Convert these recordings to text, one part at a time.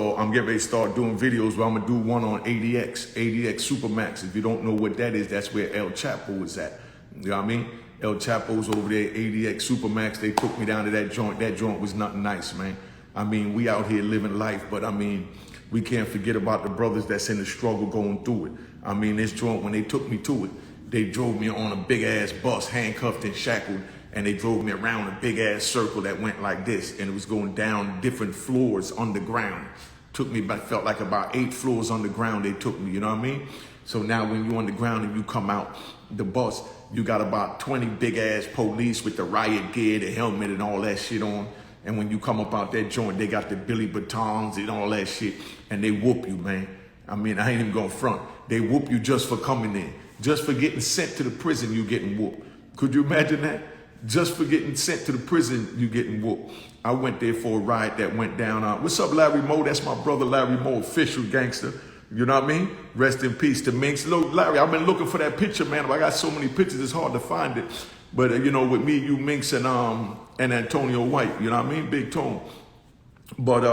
So I'm getting ready to start doing videos where I'm gonna do one on ADX Supermax. If you don't know what that is, that's where El Chapo was at. You know what I mean? El Chapo's over there, ADX Supermax. They took me down to that joint. That joint was nothing nice, man. I mean, we out here living life, but I mean, we can't forget about the brothers that's in the struggle going through it. I mean, this joint, when they took me to it, they drove me on a big ass bus, handcuffed and shackled, and they drove me around a big ass circle that went like this, and it was going down different floors underground. Took me back, felt like about 8 floors underground they took me, you know what I mean? So now when you're on the ground and you come out the bus, you got about 20 big ass police with the riot gear, the helmet and all that shit on. And when you come up out that joint, they got the Billy batons and all that shit, and they whoop you, man. I mean, I ain't even gonna front. They whoop you just for coming in. Just for getting sent to the prison, you getting whooped. Could you imagine that? Just for getting sent to the prison, you getting whooped. I went there for a ride that went down. What's up, Larry Moe? That's my brother, Larry Moe, official gangster. You know what I mean? Rest in peace to Minx. Look, Larry, I've been looking for that picture, man. I got so many pictures, it's hard to find it. But, you know, with me, you, Minx, and Antonio White, you know what I mean? Big Tone. But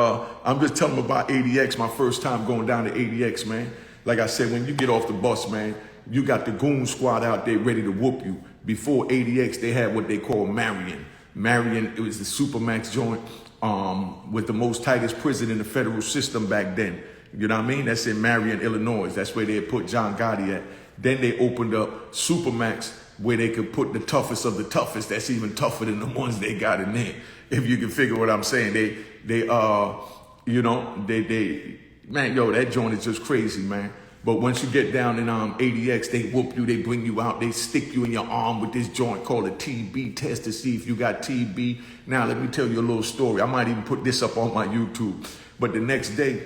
I'm just telling them about ADX, my first time going down to ADX, man. Like I said, when you get off the bus, man, you got the goon squad out there ready to whoop you. Before ADX, they had what they call Marion. Marion, it was the Supermax joint with the most tightest prison in the federal system back then. You know what I mean? That's in Marion, Illinois. That's where they had put John Gotti at. Then they opened up Supermax, where they could put the toughest of the toughest. That's even tougher than the ones they got in there. If you can figure what I'm saying, man, yo, that joint is just crazy, man. But once you get down in ADX, they whoop you, they bring you out, they stick you in your arm with this joint called a TB test to see if you got TB. Now, let me tell you a little story. I might even put this up on my YouTube. But the next day,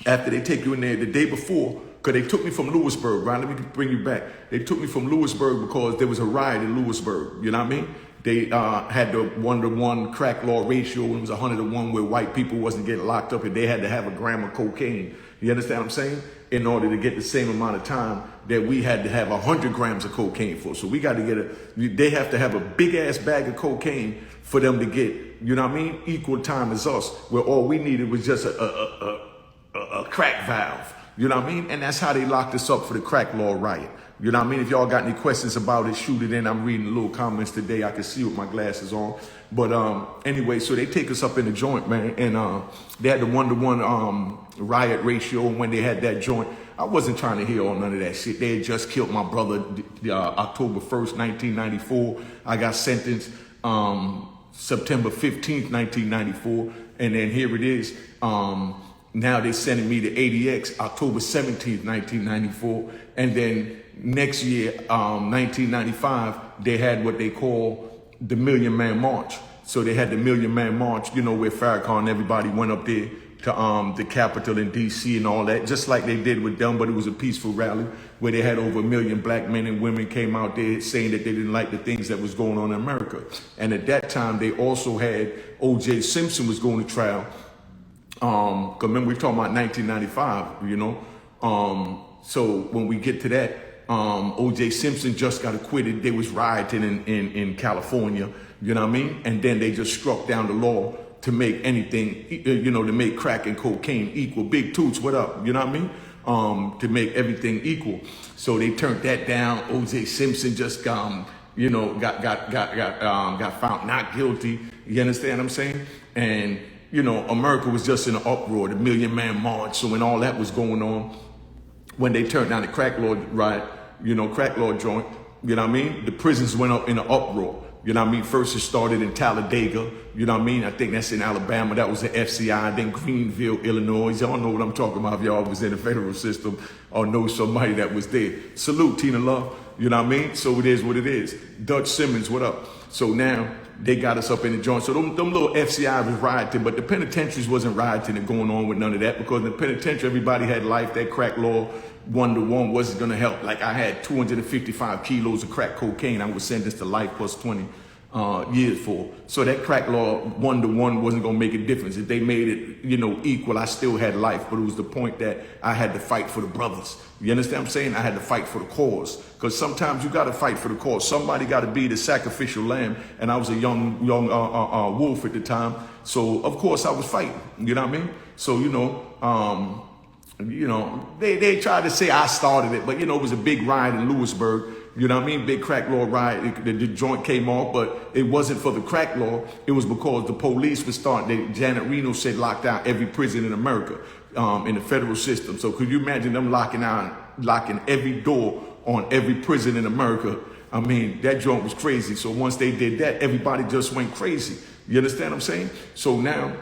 after they take you in there, the day before, because they took me from Lewisburg, right? Let me bring you back. They took me from Lewisburg because there was a riot in Lewisburg, you know what I mean? They had the 1-to-1 crack law ratio, and it was 100-to-1 where white people wasn't getting locked up, and they had to have a gram of cocaine. You understand what I'm saying? In order to get the same amount of time that we had to have 100 grams of cocaine for. So we got to get they have to have a big ass bag of cocaine for them to get, you know what I mean, equal time as us, where all we needed was just a crack valve. You know what I mean? And that's how they locked us up for the crack law riot. You know what I mean? If y'all got any questions about it, shoot it in. I'm reading the little comments today. I can see with my glasses on. But anyway, so they take us up in the joint, man. And they had the 1-to-1 riot ratio. And when they had that joint, I wasn't trying to hear all none of that shit. They had just killed my brother October 1st, 1994. I got sentenced September 15th, 1994. And then here it is. Now they're sending me to ADX October 17th, 1994. And then next year, 1995, they had what they call the Million Man March. So they had the Million Man March, you know, where Farrakhan and everybody went up there to the Capitol in DC and all that, just like they did with them, but it was a peaceful rally where they had over 1 million black men and women came out there saying that they didn't like the things that was going on in America. And at that time, they also had O.J. Simpson was going to trial. Cause remember we talking about 1995, you know? So when we get to that, O.J. Simpson just got acquitted. They was rioting in California, you know what I mean? And then they just struck down the law to make anything, you know, to make crack and cocaine equal. Big Toots, what up? You know what I mean? To make everything equal. So they turned that down. O.J. Simpson just, you know, got found not guilty. You understand what I'm saying? And you know, America was just in an uproar, the Million Man March. So when all that was going on, when they turned down the crack law riot, you know, crack law joint, you know what I mean? The prisons went up in an uproar. You know what I mean? First it started in Talladega, you know what I mean? I think that's in Alabama. That was the FCI. Then Greenville, Illinois. Y'all know what I'm talking about if y'all was in the federal system or know somebody that was there. Salute, Tina Love. You know what I mean? So it is what it is. Dutch Simmons, what up? So now they got us up in the joint. So them little FCI was rioting, but the penitentiaries wasn't rioting and going on with none of that, because in the penitentiary, everybody had life. That crack law 1-to-1 wasn't going to help. Like I had 255 kilos of crack cocaine. I was sentenced to life plus 20. years for. So that crack law 1-to-1 wasn't gonna make a difference. If they made it, equal, I still had life. But it was the point that I had to fight for the brothers. You understand what I'm saying? I had to fight for the cause. Because sometimes you gotta fight for the cause. Somebody gotta be the sacrificial lamb. And I was a young wolf at the time. So of course I was fighting. You know what I mean? So, they tried to say I started it, but it was a big riot in Lewisburg. You know what I mean? Big crack law riot. The joint came off, but it wasn't for the crack law. It was because the police was starting. Janet Reno said lock down every prison in America, in the federal system. So could you imagine them locking every door on every prison in America? I mean, that joint was crazy. So once they did that, everybody just went crazy. You understand what I'm saying? So now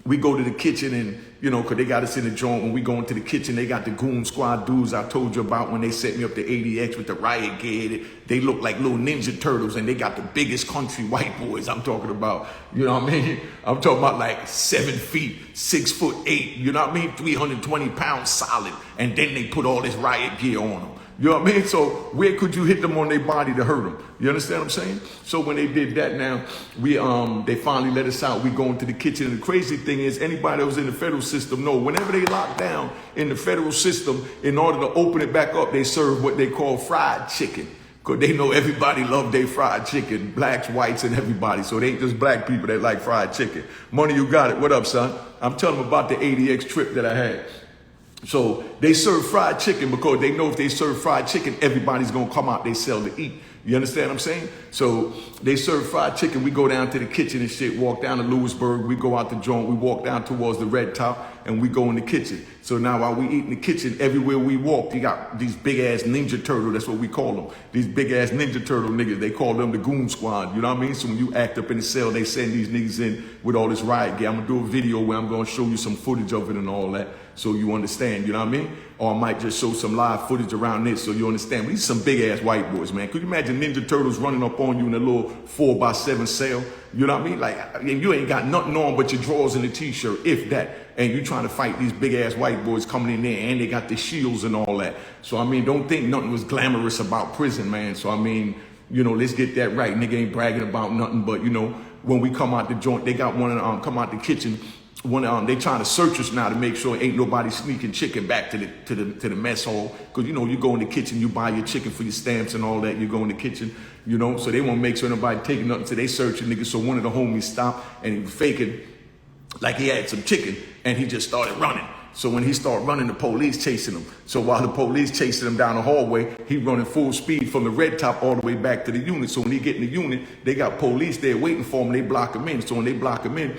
we go to the kitchen and, because they got us in the joint. When we go into the kitchen, they got the goon squad dudes I told you about when they set me up to ADX with the riot gear. They look like little Ninja Turtles, and they got the biggest country white boys I'm talking about. You know what I mean? I'm talking about like 7 feet, 6'8", you know what I mean? 320 pounds solid. And then they put all this riot gear on them. You know what I mean? So where could you hit them on their body to hurt them? You understand what I'm saying? So when they did that now, they finally let us out. We go into the kitchen. And the crazy thing is, anybody that was in the federal system know, whenever they lock down in the federal system, in order to open it back up, they serve what they call fried chicken. Because they know everybody love their fried chicken, blacks, whites, and everybody. So it ain't just black people that like fried chicken. Money, you got it. What up, son? I'm telling them about the ADX trip that I had. So they serve fried chicken because they know if they serve fried chicken, everybody's going to come out they sell to eat. You understand what I'm saying? So they serve fried chicken. We go down to the kitchen and shit, walk down to Lewisburg. We go out the joint. We walk down towards the red top and we go in the kitchen. So now while we eat in the kitchen, everywhere we walk, you got these big ass Ninja Turtle. That's what we call them. These big ass Ninja Turtle niggas. They call them the goon squad. You know what I mean? So when you act up in the cell, they send these niggas in with all this riot gear. I'm going to do a video where I'm going to show you some footage of it and all that so you understand. You know what I mean? Or I might just show some live footage around this so you understand. But these are some big ass white boys, man. Could you imagine Ninja Turtles running up on you in a little 4x7 cell? You know what I mean? Like, you ain't got nothing on but your drawers and a t-shirt, if that. And you trying to fight these big ass white boys coming in there, and they got the shields and all that. So I mean, don't think nothing was glamorous about prison, man. So I mean, let's get that right. Nigga ain't bragging about nothing, but when we come out the joint, they got one of them come out the kitchen. They trying to search us now to make sure ain't nobody sneaking chicken back to the mess hall. Cause you go in the kitchen, you buy your chicken for your stamps and all that. You go in the kitchen, so they won't make sure nobody taking nothing. So they searching niggas. So one of the homies stopped and he was faking like he had some chicken and he just started running. So when he started running, the police chasing him. So while the police chasing him down the hallway, he running full speed from the red top all the way back to the unit. So when he get in the unit, they got police there waiting for him. They block him in. So when they block him in,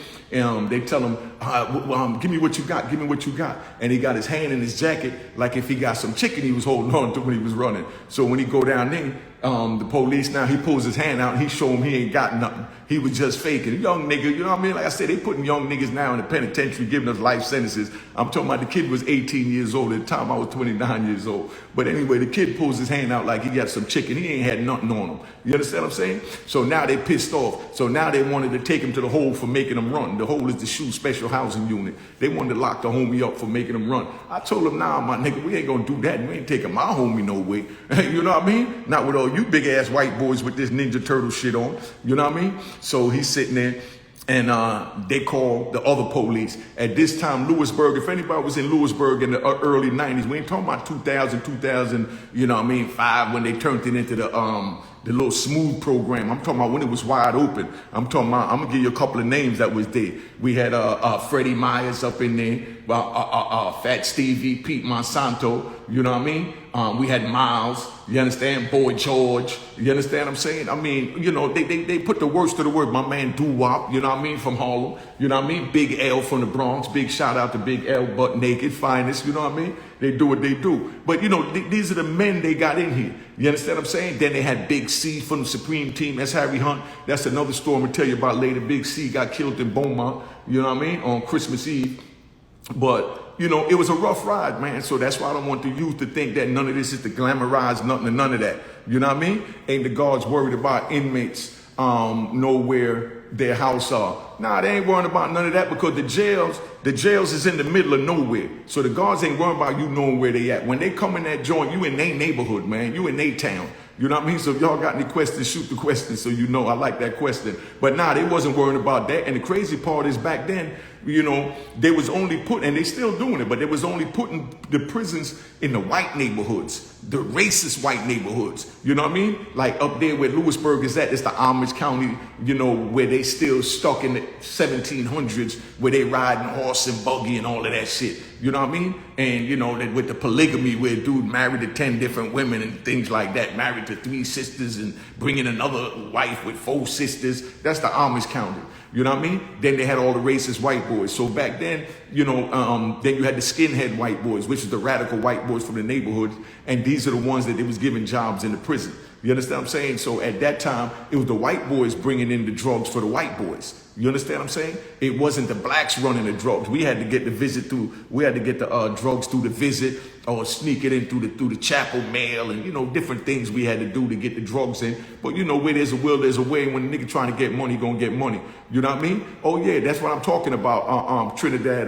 they tell him, give me what you got. Give me what you got. And he got his hand in his jacket like if he got some chicken he was holding on to when he was running. So when he go down there, the police now, he pulls his hand out and he show him he ain't got nothing. He was just faking. Young nigga, you know what I mean? Like I said, they putting young niggas now in the penitentiary giving us life sentences. I'm talking about the kid was 18 years old. At the time I was 29 years old. But anyway, the kid pulls his hand out like he got some chicken. He ain't had nothing on him. You understand what I'm saying? So now they pissed off. So now they wanted to take him to the hole for making him run. The hole is the SHU special housing unit. They wanted to lock the homie up for making him run. I told him, nah, my nigga, we ain't gonna do that. We ain't taking my homie no way. You know what I mean? Not with all you big ass white boys with this Ninja Turtle shit on. You know what I mean? So he's sitting there and they call the other police. At this time, Lewisburg, if anybody was in Lewisburg in the early 90s, we ain't talking about 2000, you know what I mean, 5 when they turned it into the little smooth program. I'm talking about when it was wide open. I'm talking about, I'm gonna give you a couple of names that was there. We had Freddy Meyers up in there, Fat Stevie, Pete Monsanto, you know what I mean? We had Miles, you understand? Boy George, you understand what I'm saying? I mean, they put the worst of the word. My man Doo-Wop, you know what I mean, from Harlem, you know what I mean? Big L from the Bronx, big shout out to Big L, butt naked, finest, you know what I mean? They do what they do. But these are the men they got in here. You understand what I'm saying? Then they had Big C from the Supreme Team. That's Harry Hunt. That's another story I'm gonna tell you about later. Big C got killed in Beaumont, you know what I mean, on Christmas Eve. But it was a rough ride, man. So that's why I don't want the youth to think that none of this is to glamorize nothing and none of that. You know what I mean? Ain't the guards worried about inmates know where their house are. Nah, they ain't worrying about none of that because the jails is in the middle of nowhere. So the guards ain't worrying about you knowing where they at. When they come in that joint, you in their neighborhood, man. You in their town. You know what I mean? So if y'all got any questions, shoot the questions so you know I like that question. But nah, they wasn't worrying about that. And the crazy part is back then, you know, they was only putting, and they still doing it, but they was only putting the prisons in the white neighborhoods, the racist white neighborhoods. You know what I mean? Like up there where Lewisburg is at, it's the Amish County, you know, where they still stuck in the 1700s, where they riding horse and buggy and all of that shit. You know what I mean? And you know, that with the polygamy where a dude married to 10 different women and things like that, married to 3 sisters and bringing another wife with 4 sisters. That's the Amish County. You know what I mean? Then they had all the racist white boys. So back then, you know, then you had the skinhead white boys, which is the radical white boys from the neighborhoods. And these are the ones that they was giving jobs in the prison. You understand what I'm saying? So at that time, it was the white boys bringing in the drugs for the white boys. You understand what I'm saying? It wasn't the blacks running the drugs. We had to get the visit through, we had to get the drugs through the visit or sneak it in through the Chapo mail and, you know, different things we had to do to get the drugs in. But, you know, where there's a will, there's a way. When a nigga trying to get money, gonna get money. You know what I mean? Oh, yeah, that's what I'm talking about. Trinidad,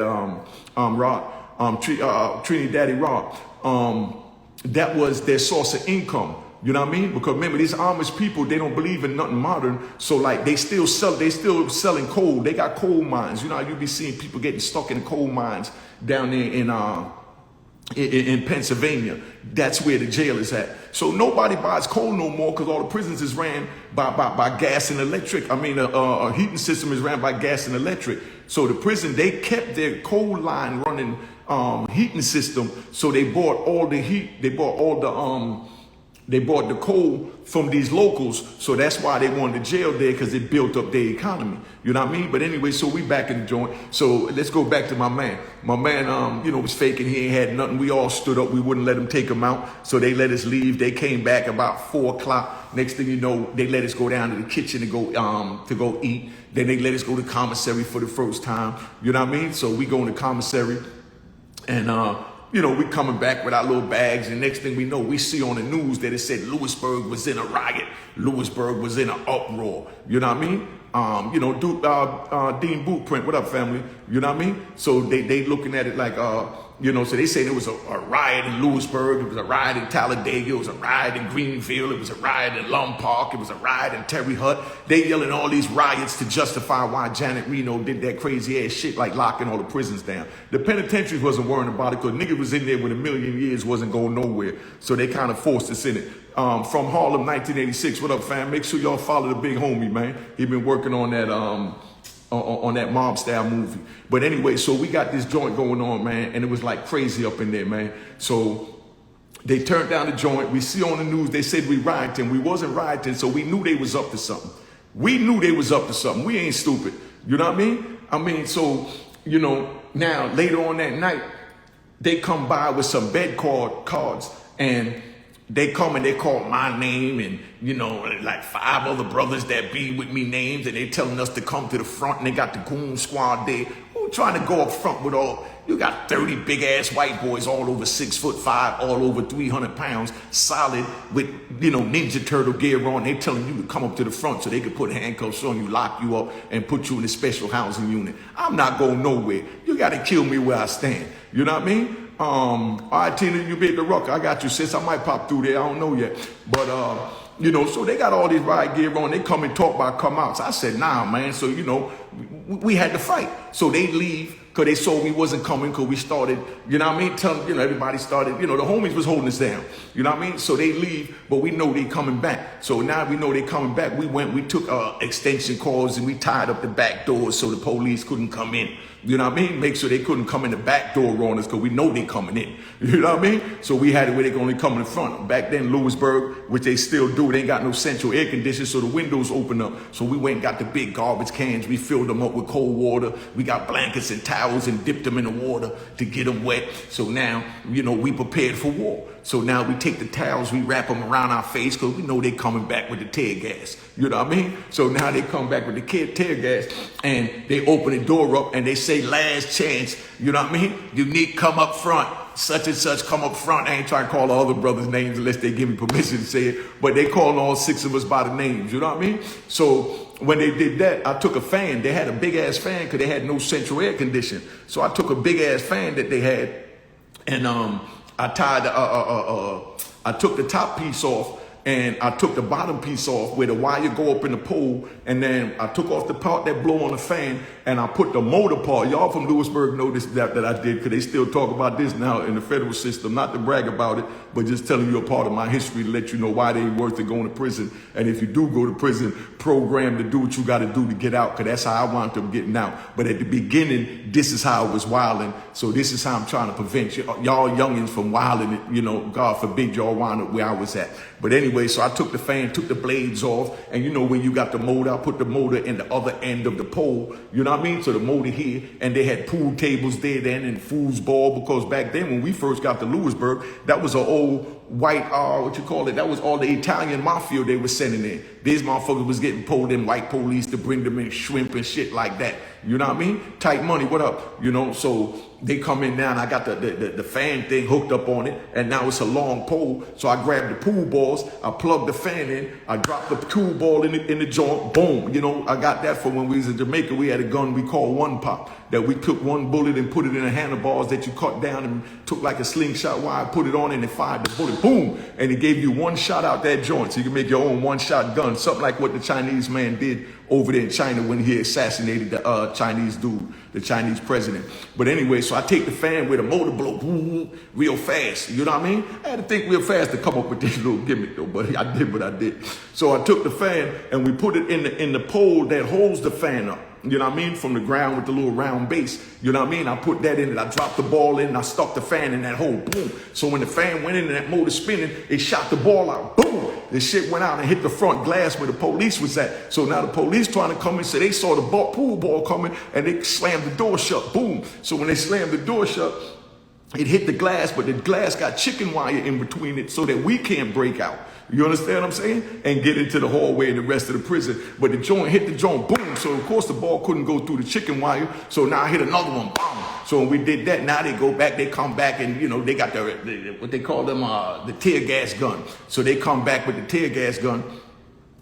Trinidad, Rod. That was their source of income. You know what I mean? Because remember, these Amish people, they don't believe in nothing modern. So like they still selling coal. They got coal mines. You know how you be seeing people getting stuck in coal mines down there in Pennsylvania. That's where the jail is at. So nobody buys coal no more because all the prisons is ran by gas and electric. I mean, a heating system is ran by gas and electric. So the prison, they kept their coal line running heating system. So they bought all the heat. They bought the coal from these locals, so that's why they wanted the jail there, because it built up their economy. You know what I mean? But anyway, so we back in the joint. So let's go back to my man. My man, you know, was faking. He ain't had nothing. We all stood up. We wouldn't let him take him out. So they let us leave. They came back about 4 o'clock. Next thing you know, they let us go down to the kitchen to go eat. Then they let us go to commissary for the first time. You know what I mean? So we go in the commissary, and you know, we coming back with our little bags, and next thing we know, we see on the news that it said Lewisburg was in a riot. Lewisburg was in an uproar. You know what I mean? You know, Dean Bootprint, what up, family? You know what I mean? So they looking at it like, you know, so they say there was a riot in Lewisburg, it was a riot in Talladega, it was a riot in Greenville, it was a riot in Lum Park, it was a riot in Terry Hutt. They yelling all these riots to justify why Janet Reno did that crazy ass shit like locking all the prisons down. The penitentiaries wasn't worrying about it because nigga was in there with a million years, wasn't going nowhere. So they kind of forced us in it. From Harlem, 1986, what up, fam? Make sure y'all follow the big homie, man. He been working on that mob style movie. But anyway, so we got this joint going on, man, and it was like crazy up in there, man. So they turned down the joint. We see on the news, they said we rioting. We wasn't rioting, so we knew they was up to something. We knew they was up to something. We ain't stupid. You know what I mean? So, you know, now later on that night, they come by with some bed cards, and they come and they call my name and, you know, like 5 other brothers that be with me names, and they telling us to come to the front, and they got the goon squad there. Who trying to go up front with all, you got 30 big ass white boys all over 6'5", all over 300 pounds, solid with, you know, Ninja Turtle gear on. They telling you to come up to the front so they could put handcuffs on you, lock you up, and put you in a special housing unit. I'm not going nowhere. You got to kill me where I stand. You know what I mean? All right, Tina, you be at the Ruck. I got you, sis. I might pop through there. I don't know yet. But, you know, so they got all this riot gear on. They come and talk about come out. So I said, nah, man. So, you know, we had to fight. So they leave because they saw we wasn't coming because we started, you know what I mean? You know, everybody started, you know, the homies was holding us down. You know what I mean? So they leave, but we know they coming back. So now we know they coming back. We took extension cords and we tied up the back doors so the police couldn't come in. You know what I mean? Make sure they couldn't come in the back door on us because we know they coming in. You know what I mean? So we had it where they could only come in the front. Back then, Lewisburg, which they still do, they ain't got no central air conditioning, so the windows open up. So we went and got the big garbage cans. We filled them up with cold water. We got blankets and towels and dipped them in the water to get them wet. So now, you know, we prepared for war. So now we take the towels, we wrap them around our face because we know they coming back with the tear gas. You know what I mean? So now they come back with the tear gas and they open the door up and they say, last chance. You know what I mean? Unique, come up front. Such and such, come up front. I ain't trying to call all the brothers' names unless they give me permission to say it. But they called all 6 of us by the names. You know what I mean? So when they did that, I took a fan. They had a big-ass fan because they had no central air conditioning. So I took a big-ass fan that they had and I tied, I took the top piece off and I took the bottom piece off where the wire go up in the pole, and then I took off the part that blow on the fan, and I put the motor part. Y'all from Lewisburg know this that I did, because they still talk about this now in the federal system. Not to brag about it, but just telling you a part of my history to let you know why they ain't worth it going to prison. And if you do go to prison, program to do what you got to do to get out, because that's how I wound up getting out. But at the beginning, this is how I was wilding. So this is how I'm trying to prevent y'all youngins from wilding. You know, God forbid y'all wind up where I was at. But anyway, so I took the fan, took the blades off, and you know when you got the motor, I put the motor in the other end of the pole, you know what I mean? So the motor here, and they had pool tables there then and foosball, because back then when we first got to Lewisburg, that was an old white, that was all the Italian mafia they were sending in. These motherfuckers was getting pulled in white police to bring them in shrimp and shit like that. You know what I mean? Tight money, what up? You know, so they come in now and I got the fan thing hooked up on it, and now it's a long pole. So I grabbed the pool balls, I plugged the fan in, I dropped the pool ball in the joint, boom. You know, I got that from when we was in Jamaica. We had a gun we called One Pop, that we took one bullet and put it in a handlebars that you cut down and took like a slingshot wire, put it on and it fired the bullet, boom. And it gave you one shot out that joint. So you can make your own one-shot gun, something like what the Chinese man did over there in China when he assassinated the Chinese dude, the Chinese president. But anyway, so I take the fan with a motor blow real fast. You know what I mean? I had to think real fast to come up with this little gimmick though, but I did what I did. So I took the fan and we put it in the pole that holds the fan up. You know what I mean? From the ground with the little round base. You know what I mean? I put that in it. I dropped the ball in and I stuck the fan in that hole. Boom. So when the fan went in and that motor spinning, it shot the ball out. Boom. The shit went out and hit the front glass where the police was at. So now the police trying to come in, so they saw the pool ball coming and they slammed the door shut. Boom. So when they slammed the door shut, it hit the glass, but the glass got chicken wire in between it so that we can't break out. You understand what I'm saying? And get into the hallway and the rest of the prison. But the joint hit the joint, boom. So of course the ball couldn't go through the chicken wire. So now I hit another one, boom. So when we did that, now they go back, they come back and, you know, they got what they call them, the tear gas gun. So they come back with the tear gas gun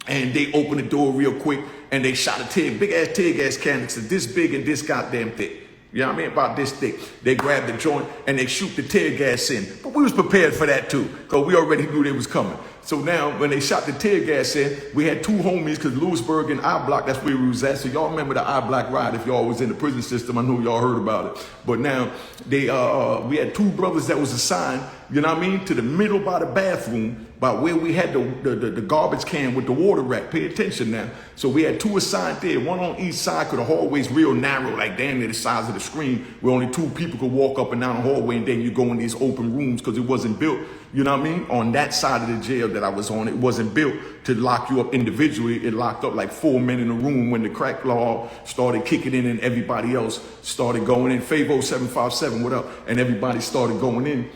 and they open the door real quick and they shot a big ass tear gas canister this big and this goddamn thick. You know what I mean? About this thick. They grab the joint and they shoot the tear gas in. But we was prepared for that too, because we already knew they was coming. So now when they shot the tear gas in, we had two homies, because Lewisburg and I Block, that's where we was at. So y'all remember the I Block ride if y'all was in the prison system. I know y'all heard about it. But now we had two brothers that was assigned, you know what I mean, to the middle by the bathroom, by where we had the garbage can with the water rack. Pay attention now. So we had two assigned there, one on each side, because the hallway's real narrow, like damn near the size of the screen, where only two people could walk up and down the hallway, and then you go in these open rooms, because it wasn't built, you know what I mean, on that side of the jail that I was on. It wasn't built to lock you up individually. It locked up like 4 men in a room when the crack law started kicking in and everybody else started going in. Favo 757, what up? And everybody started going in,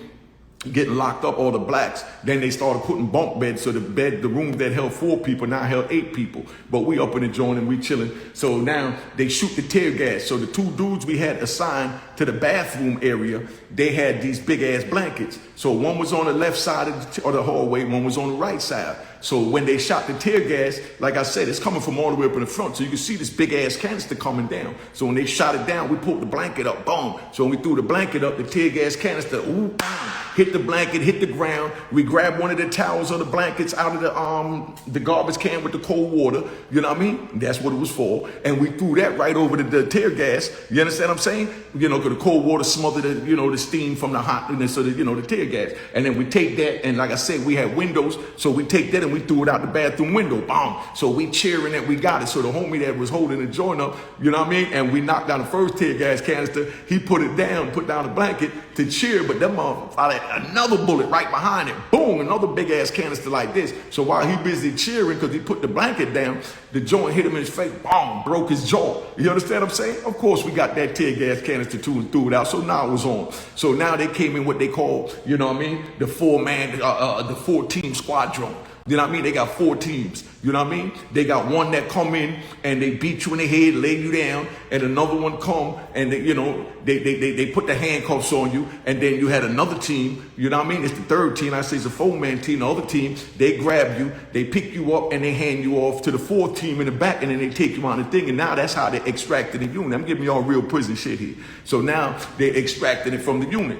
getting locked up, all the blacks. Then they started putting bunk beds, so the room that held 4 people now held 8 people. But we up in the joint and we chilling. So now they shoot the tear gas. So the two dudes we had assigned to the bathroom area, they had these big ass blankets. So one was on the left side of the hallway, one was on the right side. So when they shot the tear gas, like I said, it's coming from all the way up in the front. So you can see this big ass canister coming down. So when they shot it down, we pulled the blanket up, boom. So when we threw the blanket up, the tear gas canister, ooh, bam, hit the blanket, hit the ground. We grabbed one of the towels or the blankets out of the garbage can with the cold water. You know what I mean? That's what it was for. And we threw that right over the tear gas. You understand what I'm saying? You know, because the cold water smothered the steam from the hotness of the tear gas. And then we take that, and like I said, we had windows, so we take that and we threw it out the bathroom window, boom. So we cheering that we got it. So the homie that was holding the joint up, you know what I mean? And we knocked down the first tear gas canister. He put it down, put down the blanket to cheer, but that motherfucker fired another bullet right behind it. Boom, another big ass canister like this. So while he busy cheering because he put the blanket down, the joint hit him in his face, boom, broke his jaw. You understand what I'm saying? Of course, we got that tear gas canister too and threw it out. So now it was on. So now they came in what they call, you know what I mean? The 4-man, the 4-team squadron. You know what I mean? They got 4 teams. You know what I mean? They got one that come in and they beat you in the head, lay you down, and another one come and they put the handcuffs on you, and then you had another team. You know what I mean? It's the 3rd team. I say it's a 4-man team. The other team, they grab you, they pick you up, and they hand you off to the 4th team in the back, and then they take you on the thing. And now that's how they extracted the unit. I'm giving y'all real prison shit here. So now they extracted it from the unit.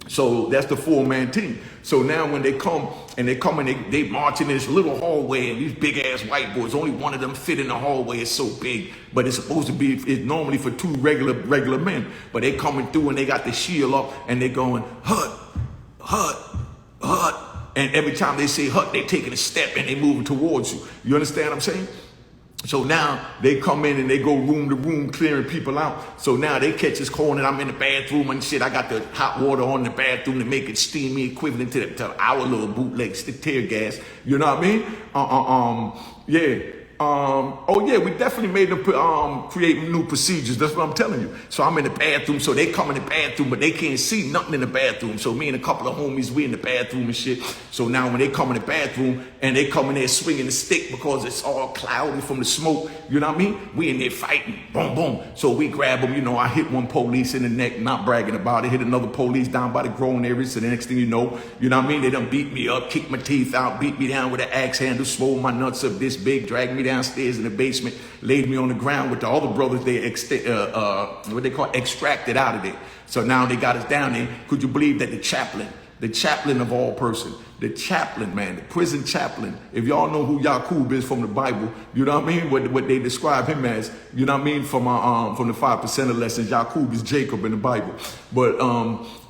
So that's the 4-man team. So now when they come and they march in this little hallway, and these big ass white boys, only one of them fit in the hallway. It's so big, but it's supposed to be, it's normally for 2 regular men. But they coming through and they got the shield up and they going, hut, hut, hut. And every time they say hut, they taking a step and they moving towards you. You understand what I'm saying? So now they come in and they go room to room clearing people out. So now they catch us calling and I'm in the bathroom and shit. I got the hot water on in the bathroom to make it steamy, equivalent to our little bootleg tear gas. You know what I mean? Yeah. Oh yeah, we definitely made them create new procedures. That's what I'm telling you. So I'm in the bathroom, so they come in the bathroom, but they can't see nothing in the bathroom. So me and a couple of homies, we in the bathroom and shit. So now when they come in the bathroom and they come in there swinging the stick because it's all cloudy from the smoke, you know what I mean? We in there fighting, boom, boom. So we grab them, you know, I hit one police in the neck, not bragging about it, hit another police down by the groin area. So the next thing you know what I mean? They done beat me up, kicked my teeth out, beat me down with an axe handle, swole my nuts up this big, dragged me downstairs in the basement, laid me on the ground with the other brothers they extracted out of there. So now they got us down there. Could you believe that the chaplain of all person, the chaplain, man, the prison chaplain, if y'all know who Yaqub is from the Bible, you know what I mean? What they describe him as, you know what I mean? From the 5% lessons, Yaqub is Jacob in the Bible. But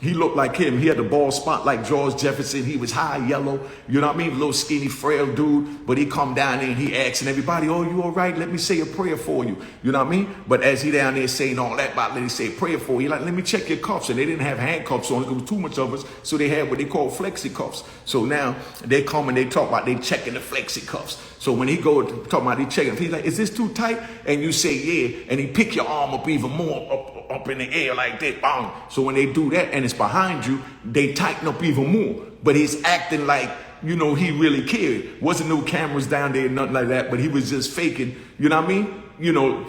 he looked like him. He had the bald spot like George Jefferson. He was high yellow, you know what I mean? A little skinny, frail dude. But he come down there and he asking everybody, oh, you all right? Let me say a prayer for you. You know what I mean? But as he down there saying all that about let me say a prayer for you, he like, let me check your cuffs. And they didn't have handcuffs on. There was too much of us. So they had what they call flexi cuffs. So now they come and they talk about they checking the flexi cuffs. So when he go to talk about he checking, he's like, is this too tight? And you say, yeah. And he pick your arm up even more up in the air like that. Bang. So when they do that and it's behind you, they tighten up even more. But he's acting like, you know, he really cared. Wasn't no cameras down there, nothing like that, but he was just faking, you know what I mean? You know,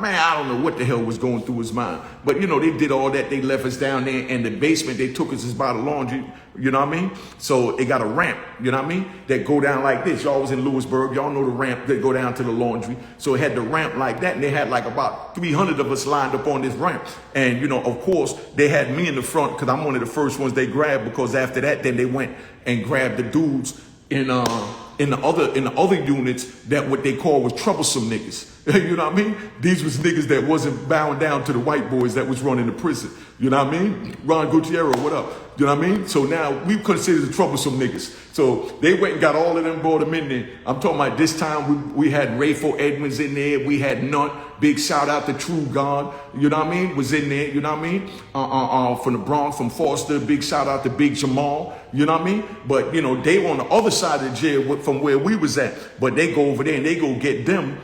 man, I don't know what the hell was going through his mind. But, you know, they did all that. They left us down there in the basement. They took us by the laundry, you know what I mean? So they got a ramp, you know what I mean? That go down like this. Y'all was in Lewisburg. Y'all know the ramp that go down to the laundry. So it had the ramp like that. And they had like about 300 of us lined up on this ramp. And, you know, of course, they had me in the front because I'm one of the first ones they grabbed, because after that, then they went and grabbed the dudes in the other units that what they call was troublesome niggas. You know what I mean? These was niggas that wasn't bound down to the white boys that was running the prison. You know what I mean? Ron Gutierrez, what up? You know what I mean? So now we consider the troublesome niggas. So they went and got all of them, brought them in there. I'm talking about this time we had Rayful Edmonds in there. We had Nunt. Big shout out to True God. You know what I mean? Was in there. You know what I mean? From the Bronx, from Foster. Big shout out to Big Jamal. You know what I mean? But, you know, they were on the other side of the jail from where we was at. But they go over there and they go get them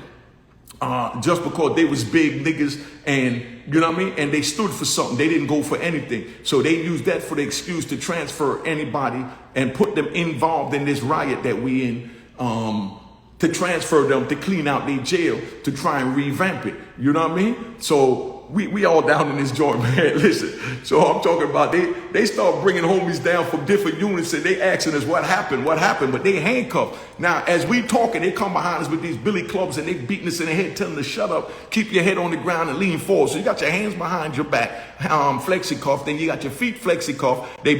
just because they was big niggas and, you know what I mean? And they stood for something. They didn't go for anything. So they used that for the excuse to transfer anybody and put them involved in this riot that we in, to transfer them, to clean out their jail, to try and revamp it. You know what I mean? So we all down in this joint, man. Listen, so I'm talking about they start bringing homies down from different units and they asking us what happened, but they handcuffed. Now, as we talking, they come behind us with these billy clubs and they beating us in the head, telling us to shut up, keep your head on the ground and lean forward. So you got your hands behind your back, flexi cuff, then you got your feet flexi cuff. They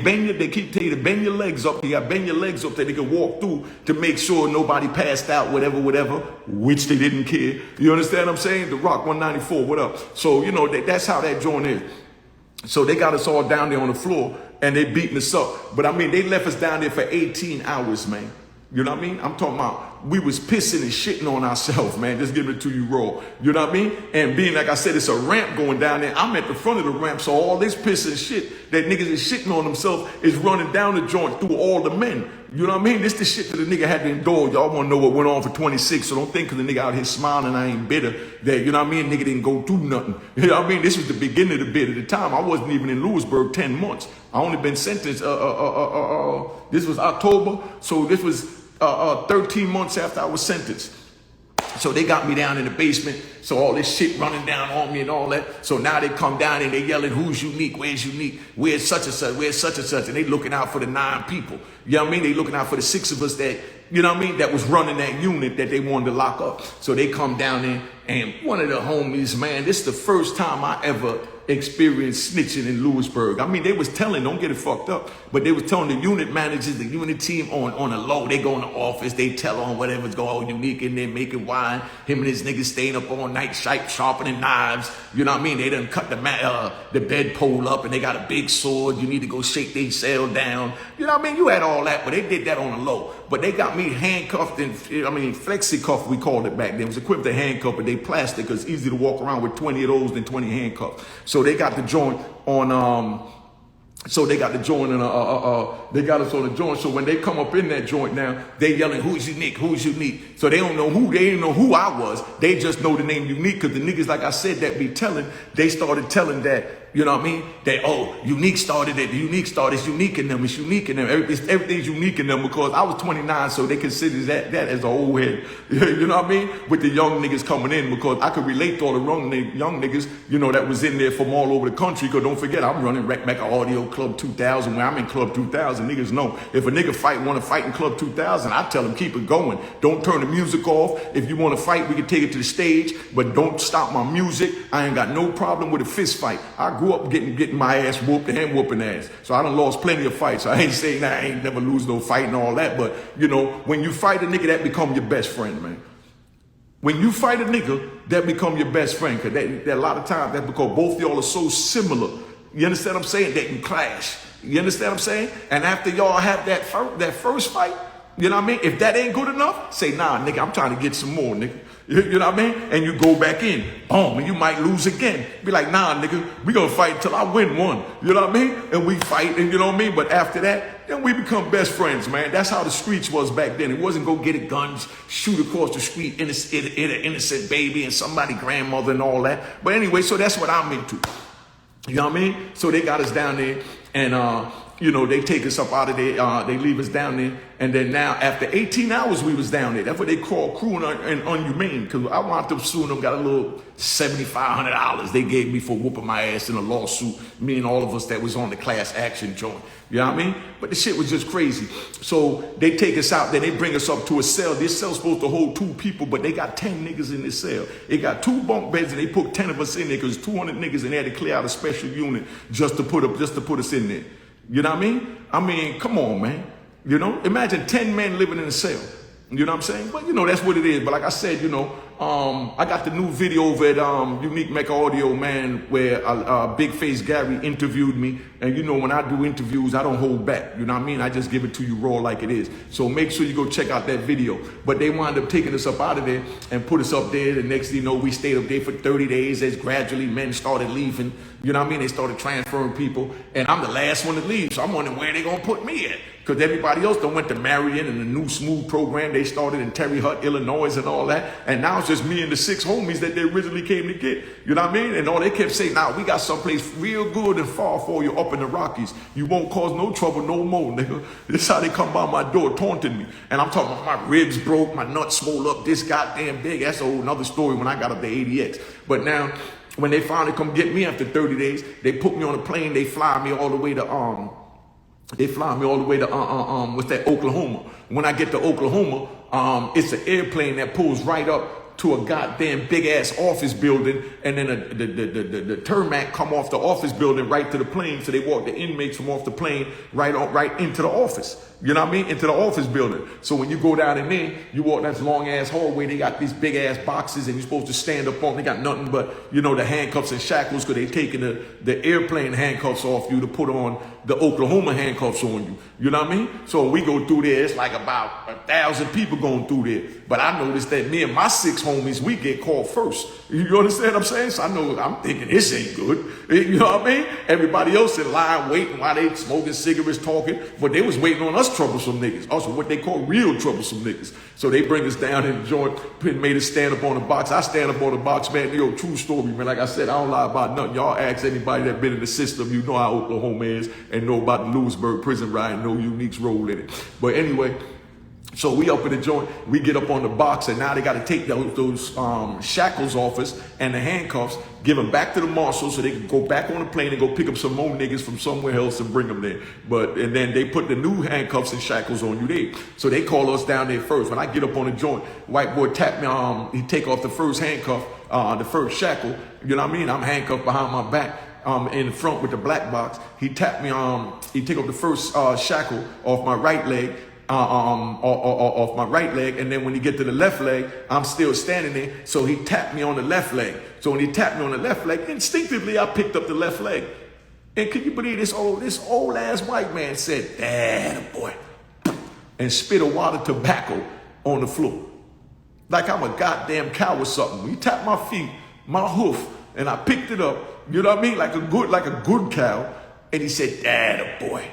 keep telling you to bend your legs up. You got to bend your legs up that they can walk through to make sure nobody passed out, whatever, which they didn't care. You understand what I'm saying? The Rock 194, what up? So, you know, that's how that joint is. So they got us all down there on the floor and they beating us up. But I mean, they left us down there for 18 hours, man. You know what I mean? I'm talking about we was pissing and shitting on ourselves, man. Just giving it to you raw. You know what I mean? And being, like I said, it's a ramp going down there. I'm at the front of the ramp, so all this piss and shit that niggas is shitting on themselves is running down the joint through all the men. You know what I mean? This the shit that the nigga had to endure. Y'all want to know what went on for 26, so don't think because the nigga out here smiling I ain't bitter that, you know what I mean, nigga didn't go through nothing. You know what I mean? This was the beginning of the bit. At the time, I wasn't even in Lewisburg 10 months. I only been sentenced, this was October, so this was 13 months after I was sentenced. So they got me down in the basement. So all this shit running down on me and all that. So now they come down and they yelling, who's unique? Where's unique? Where's such and such? Where's such and such? And they looking out for the 9 people. You know what I mean? They looking out for the 6 of us that, you know what I mean, that was running that unit that they wanted to lock up. So they come down there And one of the homies, man, this is the first time I ever experienced snitching in Lewisburg. I mean, they was telling, don't get it fucked up, but they was telling the unit managers, the unit team on the low, they go in the office, they tell on whatever's going on, Unique in there making wine, him and his niggas staying up all night, sharpening knives, you know what I mean? They done cut the bed pole up and they got a big sword, you need to go shake their cell down, you know what I mean? You had all that, but they did that on the low. But they got me handcuffed and, flexi cuff, we called it back then. It was equipped to handcuff, but they plastic, because it's easy to walk around with 20 of those than 20 handcuffs. So they got the joint on, they got us on the joint. So when they come up in that joint now, they yelling, who's Unique, who's Unique? So they didn't know who I was. They just know the name Unique, because the niggas, like I said, that be telling, they started telling that, you know what I mean? That, Unique started it. Unique started. It's unique in them. It's unique in them. Everything's unique in them, because I was 29, so they consider that as a old head. You know what I mean? With the young niggas coming in, because I could relate to all the young niggas, that was in there from all over the country. Because don't forget, I'm running Mecca Audio Club 2000. When I'm in Club 2000, niggas know if a nigga want to fight in Club 2000, I tell them keep it going. Don't turn the music off. If you want to fight, we can take it to the stage, but don't stop my music. I ain't got no problem with a fist fight. I grew up getting my ass whooped and whooping ass. So I done lost plenty of fights. So I ain't saying that I ain't never lose no fight and all that. But, when you fight a nigga, that become your best friend, man. When you fight a nigga, that become your best friend. Because that a lot of times, that's because both y'all are so similar. You understand what I'm saying? They can clash. You understand what I'm saying? And after y'all have that first fight, you know what I mean? If that ain't good enough, say, nah, nigga, I'm trying to get some more, nigga. You know what I mean? And you go back in. Boom, and you might lose again. Be like, nah, nigga, we gonna fight till I win one. You know what I mean? And we fight, and you know what I mean? But after that, then we become best friends, man. That's how the streets was back then. It wasn't go get a guns, shoot across the street, innocent baby and somebody grandmother and all that. But anyway, so that's what I'm into. You know what I mean? So they got us down there, and they take us up out of there. They leave us down there. And then now, after 18 hours, we was down there. That's what they call cruel and inhumane. Because I wound up suing them, got a little $7,500 they gave me for whooping my ass in a lawsuit. Me and all of us that was on the class action joint. You know what I mean? But the shit was just crazy. So they take us out, then they bring us up to a cell. This cell's supposed to hold 2 people, but they got 10 niggas in this cell. They got 2 bunk beds, and they put 10 of us in there because 200 niggas, and they had to clear out a special unit just to put us in there. You know what I mean? Come on, man. Imagine 10 men living in a cell. You know what I'm saying? But, that's what it is. But like I said, I got the new video over at Unique Mecca Audio, man, where Big Face Gary interviewed me. And, when I do interviews, I don't hold back. You know what I mean? I just give it to you raw like it is. So make sure you go check out that video. But they wound up taking us up out of there and put us up there. The next thing you know, we stayed up there for 30 days as gradually men started leaving. You know what I mean? They started transferring people. And I'm the last one to leave. So I'm wondering where they going to put me at. Because everybody else done went to Marion and the new smooth program they started in Terre Haute, Illinois and all that. And now it's just me and the 6 homies that they originally came to get. You know what I mean? And all they kept saying, nah, we got someplace real good and far for you up in the Rockies. You won't cause no trouble no more, nigga. This is how they come by my door taunting me. And I'm talking about my ribs broke, my nuts swole up this goddamn big. That's a whole nother story when I got up to ADX. But now, when they finally come get me after 30 days, they put me on a plane. They fly me all the way to Oklahoma. When I get to Oklahoma, it's an airplane that pulls right up to a goddamn big ass office building, and then the tarmac come off the office building right to the plane. So they walk the inmates from off the plane right into the office. You know what I mean? Into the office building. So when you go down in there, you walk that long ass hallway. They got these big ass boxes, and you're supposed to stand up on. They got nothing but the handcuffs and shackles, because they taking the airplane handcuffs off you to put on the Oklahoma handcuffs on you. You know what I mean? So we go through there. It's like about 1,000 people going through there. But I noticed that me and my 6 homies, we get called first. You understand what I'm saying? So I'm thinking this ain't good. You know what I mean? Everybody else in line waiting while they smoking cigarettes, talking, but they was waiting on us troublesome niggas. Also what they call real troublesome niggas. So they bring us down in the joint, made us stand up on the box. I stand up on the box, man. True story, man. Like I said, I don't lie about nothing. Y'all ask anybody that been in the system, you know how Oklahoma is, and know about the Lewisburg prison riot, know Unique's role in it. But anyway, So we up in the joint, we get up on the box, and now they got to take those shackles off us and the handcuffs, give them back to the marshal so they can go back on the plane and go pick up some more niggas from somewhere else and bring them there. And then they put the new handcuffs and shackles on you there. So they call us down there first. When I get up on the joint, white boy tap me, he take off the first handcuff, the first shackle, you know what I mean? I'm handcuffed behind my back. In the front with the black box. He tapped me, he take off the first shackle off my right leg, off my right leg, and then when he get to the left leg, I'm still standing there, so he tapped me on the left leg. So when he tapped me on the left leg, instinctively I picked up the left leg. And can you believe this old ass white man said, "Dad, boy," and spit a wad of tobacco on the floor. Like I'm a goddamn cow or something. He tapped my feet, my hoof, and I picked it up, you know what I mean? Like a good cow. And he said, "Dad, boy."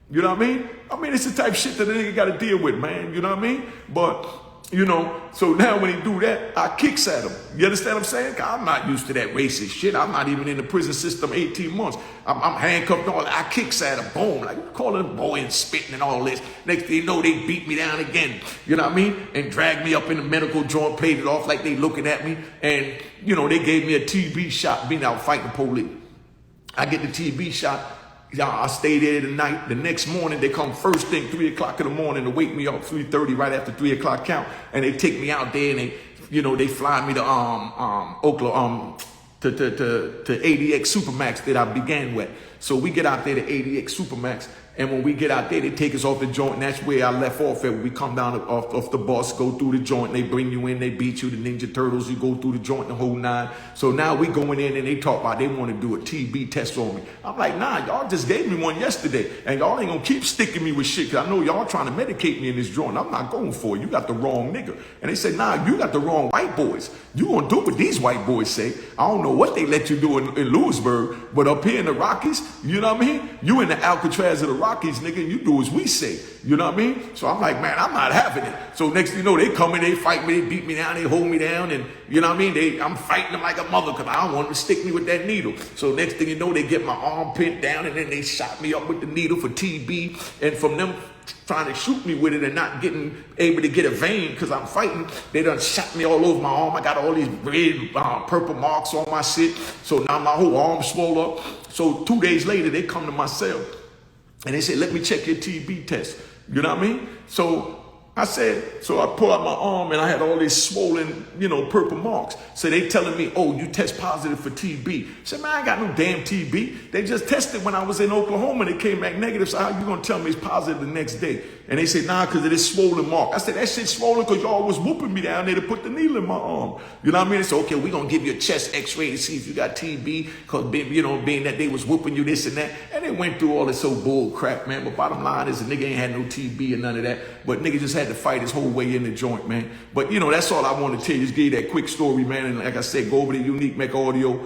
You know what I mean? It's the type of shit that a nigga got to deal with, man. You know what I mean? But, you know, so now when he do that, I kicks at him. You understand what I'm saying? I'm not used to that racist shit. I'm not even in the prison system 18 months. I'm handcuffed and all that. I kicks at him, boom. Like, calling him boy and spitting and all this. Next thing you know, they beat me down again. You know what I mean? And dragged me up in the medical joint, played it off like they looking at me. And, you know, they gave me a TB shot, being out fighting the police. I get the TB shot. I stay there the night. The next morning, they come first thing, 3 o'clock in the morning to wake me up, 3:30, right after 3 o'clock count. And they take me out there and they fly me to Oklahoma, to ADX Supermax that I began with. So we get out there to ADX Supermax. And when we get out there, they take us off the joint, and that's where I left off at. We come down off the bus, go through the joint, they bring you in, they beat you, the Ninja Turtles, you go through the joint, the whole nine. So now we going in, and they talk about they want to do a TB test on me. I'm like, nah, y'all just gave me one yesterday, and y'all ain't going to keep sticking me with shit, because I know y'all trying to medicate me in this joint. I'm not going for it. You got the wrong nigga. And they said, nah, you got the wrong white boys. You going to do what these white boys say. I don't know what they let you do in Lewisburg, but up here in the Rockies, you know what I mean? You in the Alcatraz of the Rockies, nigga, you do as we say. You know what I mean? So I'm like, man, I'm not having it. So next thing you know, they come in, they fight me, they beat me down, they hold me down, and you know what I mean? I'm fighting them like a mother because I don't want them to stick me with that needle. So next thing you know, they get my arm pinned down, and then they shot me up with the needle for TB. And from them trying to shoot me with it and not getting able to get a vein because I'm fighting, they done shot me all over my arm. I got all these red, purple marks on my shit. So now my whole arm swole up. So 2 days later, they come to my cell. And they said, let me check your TB test. You know what I mean? So I said, so I pull out my arm and I had all these swollen, purple marks. So they telling me, oh, you test positive for TB. I said, man, I ain't got no damn TB. They just tested when I was in Oklahoma and it came back negative. So how you going to tell me it's positive the next day? And they said, nah, because of this swollen mark. I said, that shit's swollen because y'all was whooping me down there to put the needle in my arm. You know what I mean? They said, okay, we're going to give you a chest x-ray to see if you got TB because, being that they was whooping you this and that. And they went through all this so bull crap, man. But bottom line is the nigga ain't had no TB and none of that. But nigga just had to fight his whole way in the joint, man. But, that's all I want to tell you. Just give you that quick story, man. And like I said, go over to Unique Mecca Audio.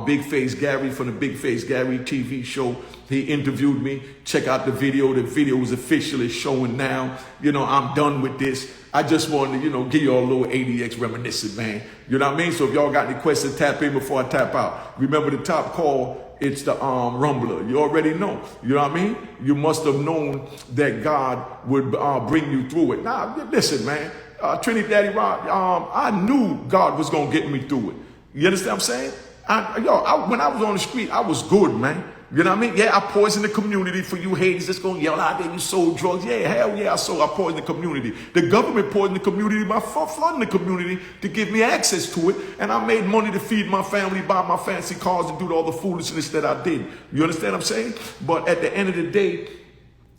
Big Face Gary from the Big Face Gary TV show. He interviewed me. Check out the video. The video is officially showing now. I'm done with this. I just wanted to, give y'all a little ADX reminiscent, man. You know what I mean? So if y'all got any questions, tap in before I tap out. Remember the top call, it's the Rumbler. You already know. You know what I mean? You must have known that God would bring you through it. Now, listen, man. Trinity Daddy Rod, I knew God was going to get me through it. You understand what I'm saying? When I was on the street, I was good, man. You know what I mean? Yeah, I poisoned the community for you haters that's going to yell out there, you sold drugs. Yeah, hell yeah, I poisoned the community. The government poisoned the community by flooding the community to give me access to it. And I made money to feed my family, buy my fancy cars, and do all the foolishness that I did. You understand what I'm saying? But at the end of the day,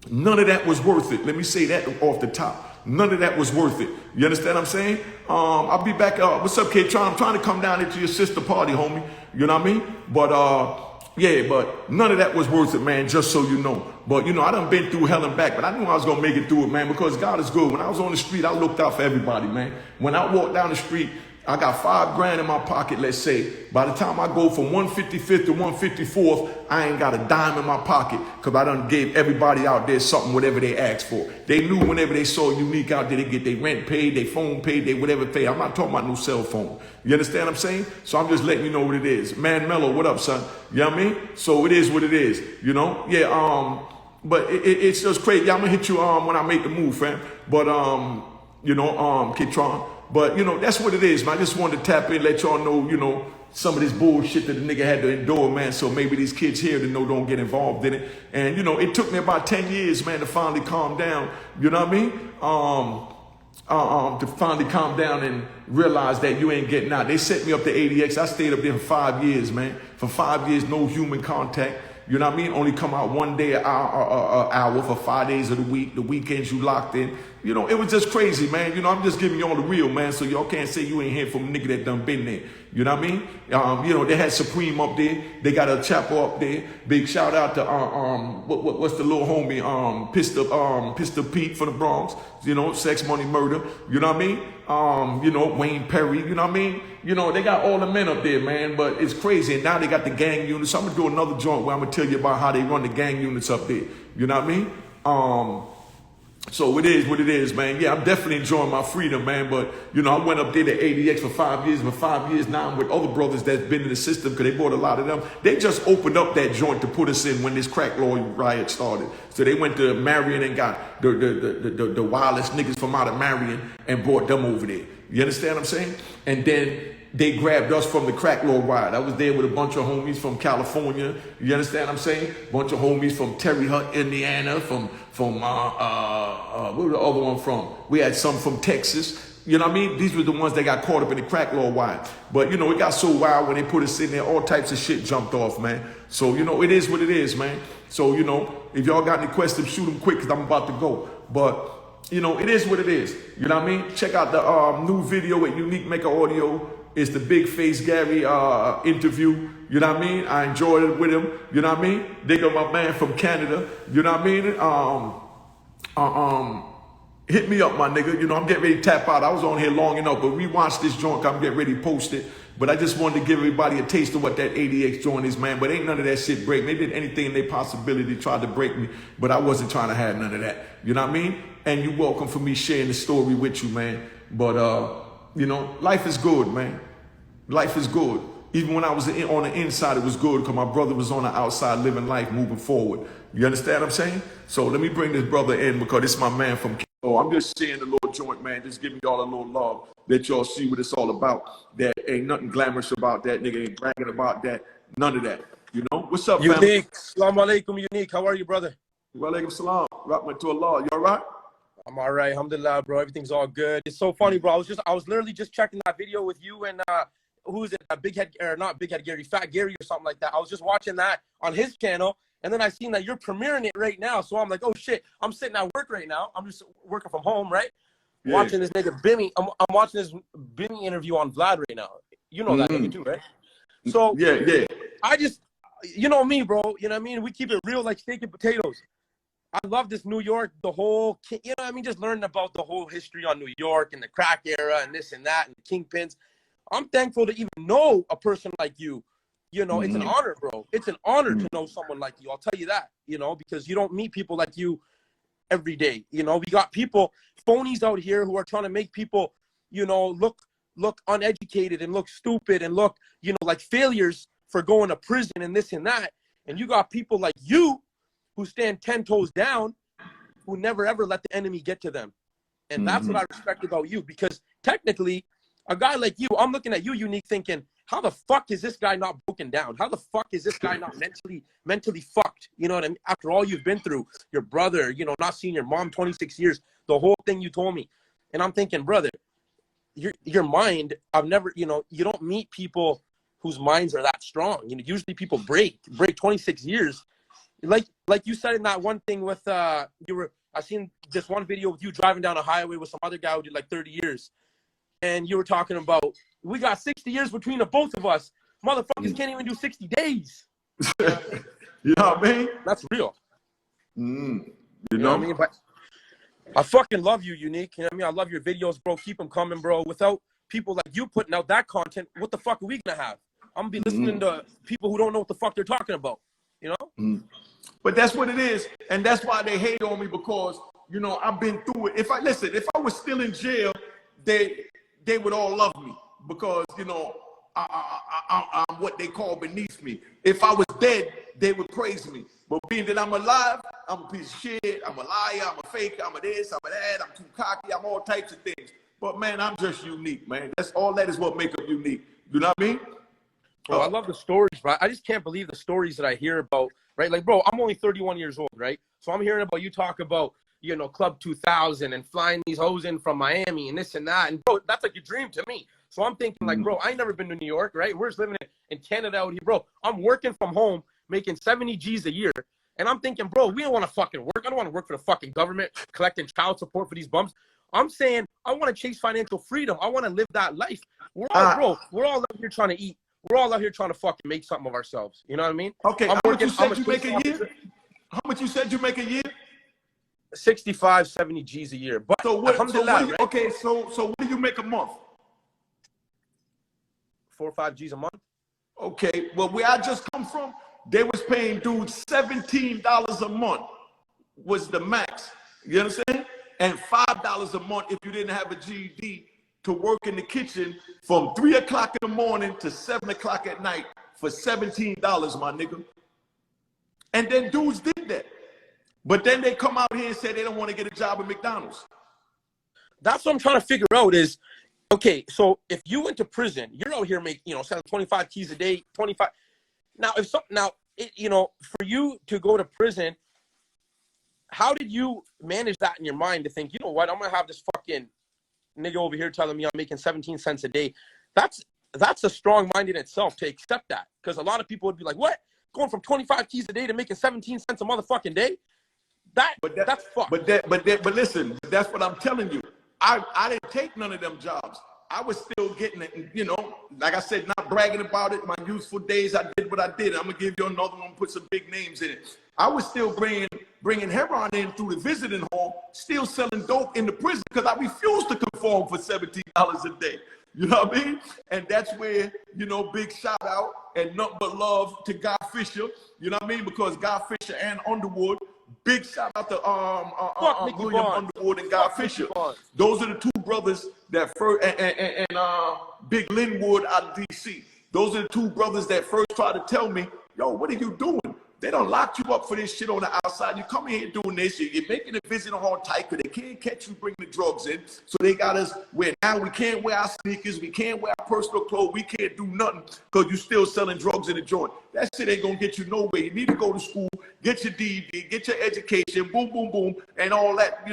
none of that was worth it. Let me say that off the top. None of that was worth it. You understand what I'm saying? I'll be back. What's up, kid? I'm trying to come down into your sister party, homie. You know what I mean? But, but none of that was worth it, man, just so you know. But, I done been through hell and back, but I knew I was going to make it through it, man, because God is good. When I was on the street, I looked out for everybody, man. When I walked down the street, I got $5 grand in my pocket, let's say. By the time I go from 155th to 154th, I ain't got a dime in my pocket because I done gave everybody out there something, whatever they asked for. They knew whenever they saw Unique out there, they get their rent paid, their phone paid, they whatever paid. I'm not talking about no cell phone. You understand what I'm saying? So I'm just letting you know what it is. Man Mello, what up, son? You know what I mean? So it is what it is, Yeah, but it's just crazy. Yeah, I'm gonna hit you when I make the move, fam. But you know, Kitron. But you know, that's what it is, man. I just wanted to tap in, let y'all know, you know, some of this bullshit that the nigga had to endure, man. So maybe these kids here to know don't get involved in it. And you know, it took me about 10 years, man, to finally calm down. You know what I mean? To finally calm down and realize that you ain't getting out. They set me up to ADX. I stayed up there for 5 years, man. For 5 years, no human contact. You know what I mean? Only come out one day an hour for 5 days of the week. The weekends you locked in. You know, it was just crazy, man. You know, I'm just giving y'all the real, man, so y'all can't say you ain't hearing from a nigga that done been there. You know what I mean? You know, they had Supreme up there. They got a Chapo up there. Big shout out to what's the little homie? Pistol Pete for the Bronx. You know, Sex, Money, Murder. You know what I mean? You know, Wayne Perry. You know what I mean? You know, they got all the men up there, man. But it's crazy. And now they got the gang units. So I'm gonna do another joint where I'm gonna tell you about how they run the gang units up there. You know what I mean? So it is what it is, man. Yeah, I'm definitely enjoying my freedom, man. But, you know, I went up there to ADX for 5 years. For 5 years now, I'm with other brothers that's been in the system because they bought a lot of them. They just opened up that joint to put us in when this crack law riot started. So they went to Marion and got the wildest niggas from out of Marion and brought them over there. You understand what I'm saying? And then they grabbed us from the crack law riot. I was there with a bunch of homies from California. You understand what I'm saying? Bunch of homies from Terre Haute, Indiana, from where was the other one from? We had some from Texas. You know what I mean? These were the ones that got caught up in the crack law riot. But, you know, it got so wild when they put us in there, all types of shit jumped off, man. So, you know, it is what it is, man. So, you know, if y'all got any questions, shoot them quick because I'm about to go. But, you know, it is what it is. You know what I mean? Check out the new video at Unique Mecca Audio. It's the Big Face Gary interview. You know what I mean? I enjoyed it with him. You know what I mean? They got my man from Canada. You know what I mean? Hit me up, my nigga. You know, I'm getting ready to tap out. I was on here long enough, but rewatch this joint. I'm getting ready to post it. But I just wanted to give everybody a taste of what that ADX joint is, man. But ain't none of that shit break me. They did anything in their possibility to try to break me, but I wasn't trying to have none of that. You know what I mean? And you're welcome for me sharing the story with you, man. But, you know, life is good, man. Life is good. Even when I was on the inside, it was good because my brother was on the outside living life, moving forward. You understand what I'm saying? So let me bring this brother in because this is my man from Oh, I'm just sharing the little joint, man. Just giving y'all a little love. Let y'all see what it's all about. There ain't nothing glamorous about that. Nigga ain't bragging about that. None of that. You know? What's up, Unique. family? Assalamu alaikum, Unique. How are you, brother? Wa alaikum salam. Rahmat to Allah. You all right? I'm all right. Alhamdulillah, bro. Everything's all good. It's so funny, bro. I was literally just checking that video with you and who's it? Big Head, or not Big Head Gary, Fat Gary or something like that. I was just watching that on his channel. And then I seen that you're premiering it right now. So I'm like, oh, shit. I'm sitting at work right now. I'm just working from home, right? Yeah. Watching this nigga Bimmy. I'm watching this Bimmy interview on Vlad right now. You know that nigga too, right? So yeah. I just, you know me, bro. You know what I mean? We keep it real like steak and potatoes. I love this New York, the whole, you know what I mean? Just learning about the whole history on New York and the crack era and this and that and the Kingpins. I'm thankful to even know a person like you. You know, it's an honor, bro. It's an honor to know someone like you. I'll tell you that, you know, because you don't meet people like you every day. You know, we got people, phonies out here who are trying to make people, you know, look uneducated and look stupid and look, you know, like failures for going to prison and this and that. And you got people like you who stand 10 toes down, who never ever let the enemy get to them. And that's what I respect about you, because technically a guy like you, I'm looking at you, Unique, thinking, how the fuck is this guy not broken down? How the fuck is this guy not mentally fucked? You know what I mean? After all you've been through, your brother, you know, not seeing your mom 26 years, the whole thing you told me. And I'm thinking, brother, your mind, I've never, you know, you don't meet people whose minds are that strong. You know, usually people break 26 years. Like you said in that one thing with, I seen this one video with you driving down a highway with some other guy who did like 30 years. And you were talking about, we got 60 years between the both of us. Motherfuckers can't even do 60 days. You know what I mean? That's real. You know what I mean? But I fucking love you, Unique. You know what I mean? I love your videos, bro. Keep them coming, bro. Without people like you putting out that content, what the fuck are we going to have? I'm going to be listening to people who don't know what the fuck they're talking about. You know? But that's what it is. And that's why they hate on me, because, you know, I've been through it. If I was still in jail, they would all love me, because, you know, I'm what they call beneath me. If I was dead, they would praise me. But being that I'm alive, I'm a piece of shit, I'm a liar, I'm a fake, I'm a this, I'm a that, I'm too cocky, I'm all types of things. But man, I'm just unique, man. That's all that is what make up unique. You know what I mean? Bro, I love the stories, bro. I just can't believe the stories that I hear about, right? Like, bro, I'm only 31 years old, right? So I'm hearing about you talk about, you know, Club 2000 and flying these hoes in from Miami and this and that. And, bro, that's like a dream to me. So I'm thinking, like, bro, I ain't never been to New York, right? We're just living in Canada out here, bro. I'm working from home, making 70 G's a year. And I'm thinking, bro, we don't want to fucking work. I don't want to work for the fucking government, collecting child support for these bums. I'm saying I want to chase financial freedom. I want to live that life. We're all out here trying to eat. We're all out here trying to fucking make something of ourselves. You know what I mean? Okay, how much you said you make a year? How much you said you make a year? 65, 70 G's a year. But so what, right? okay, so what do you make a month? 4 or 5 G's a month. Okay, well, where I just come from, they was paying dudes $17 a month was the max. You understand? And $5 a month if you didn't have a GED to work in the kitchen from 3 o'clock in the morning to 7 o'clock at night for $17, my nigga. And then dudes did that. But then they come out here and say they don't want to get a job at McDonald's. That's what I'm trying to figure out is, okay, so if you went to prison, you're out here making, selling 25 keys a day, 25. Now, for you to go to prison, how did you manage that in your mind to think, you know what, I'm going to have this fucking nigga over here telling me I'm making 17 cents a day. That's a strong mind in itself to accept that. Because a lot of people would be like, what? Going from 25 keys a day to making 17 cents a motherfucking day? That's fucked. But listen, that's what I'm telling you. I didn't take none of them jobs. I was still getting it, like I said, not bragging about it. My youthful days, I did what I did. I'm going to give you another one, put some big names in it. I was still bringing heroin in through the visiting hall, still selling dope in the prison because I refused to conform for $17 a day. You know what I mean? And that's where, big shout out and nothing but love to Guy Fisher. You know what I mean? Because Guy Fisher and Underwood, big shout out to William Underwood and Guy Fisher. Those are the two brothers that first, and Big Linwood out of DC. Those are the two brothers that first tried to tell me, yo, what are you doing? They done locked you up for this shit on the outside. You come in here doing this. You're making the visiting hall tight because they can't catch you bringing the drugs in. So they got us where now we can't wear our sneakers. We can't wear our personal clothes. We can't do nothing because you're still selling drugs in the joint. That shit ain't going to get you nowhere. You need to go to school, get your DD, get your education, boom, boom, boom, and all that,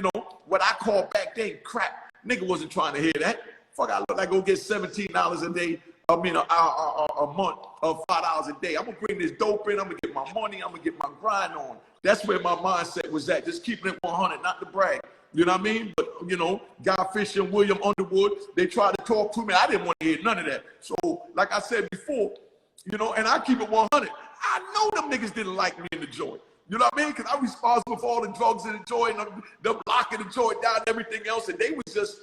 what I call back then crap. Nigga wasn't trying to hear that. Fuck, I look like go get $17 a day. A month of $5 a day. I'm gonna bring this dope in. I'm gonna get my money. I'm gonna get my grind on. That's where my mindset was at. Just keeping it 100, not to brag. You know what I mean? But Guy Fisher and William Underwood, they tried to talk to me. I didn't want to hear none of that. So, like I said before, and I keep it 100. I know them niggas didn't like me in the joint. You know what I mean? Because I'm responsible for all the drugs in the joint, and them locking the joint down and everything else. And they was just,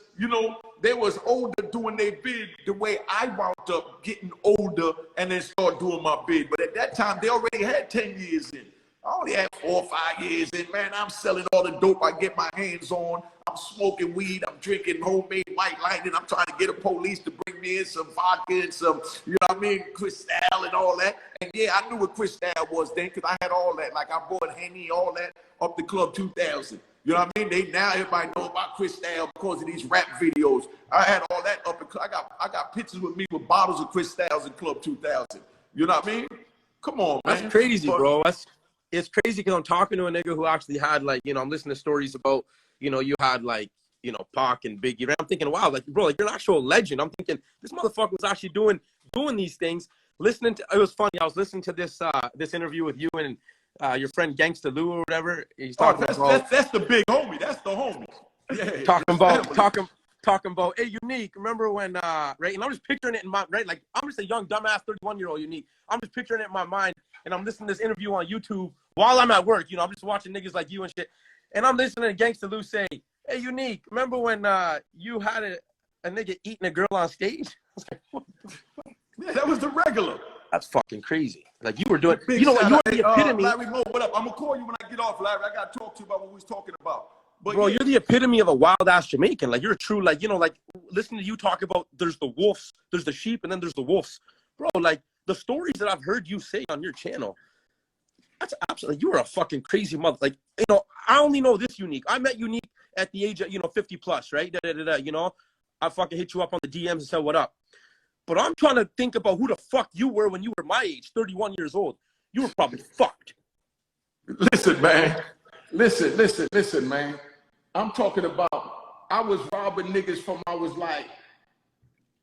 they was older doing their bid the way I wound up getting older and then start doing my bid. But at that time, they already had 10 years in. I only had 4 or 5 years in. Man, I'm selling all the dope I get my hands on. I'm smoking weed. I'm drinking homemade White Lightning. I'm trying to get a police to bring me in some vodka and some, Cristal and all that. And yeah, I knew what Cristal was then because I had all that. Like I bought Henny, all that up the Club 2000. You know what I mean? Now everybody know about Cristal because of these rap videos. I had all that up. I got pictures with me with bottles of Cristals in Club 2000. You know what I mean? Come on, man. That's crazy, bro. It's crazy because I'm talking to a nigga who actually had I'm listening to stories about, you had Pac and Biggie. And I'm thinking, wow, bro, you're an actual legend. I'm thinking this motherfucker was actually doing these things. It was funny. I was listening to this interview with you and your friend Gangsta Lou or whatever. He's talking about that's the big homie. That's the homie. Yeah, talking about, hey, Unique, remember when right? And I'm just picturing it in my right, like I'm just a young dumbass 31-year-old Unique. I'm just picturing it in my mind, and I'm listening to this interview on YouTube while I'm at work. I'm just watching niggas like you and shit, and I'm listening to Gangsta Lou say, hey, Unique, remember when you had a nigga eating a girl on stage? I was like, what the fuck? Yeah, that was the regular. That's fucking crazy. Like you were doing, you know what? You are the epitome. Larry Moe, what up? I'm gonna call you when I get off, Larry. I gotta talk to you about what we was talking about. But bro, you're the epitome of a wild ass Jamaican. Like you're a true, listening to you talk about there's the wolves, there's the sheep, and then there's the wolves. Bro, like the stories that I've heard you say on your channel, That's absolutely, you were a fucking crazy mother. Like, you know, I only know this Unique. I met Unique at the age of, you know, 50 plus, right? You know, I fucking hit you up on the DMs and said, what up? But I'm trying to think about who the fuck you were when you were my age, 31 years old. You were probably fucked. Listen, man. Listen, man. I'm talking about, I was robbing niggas from I was like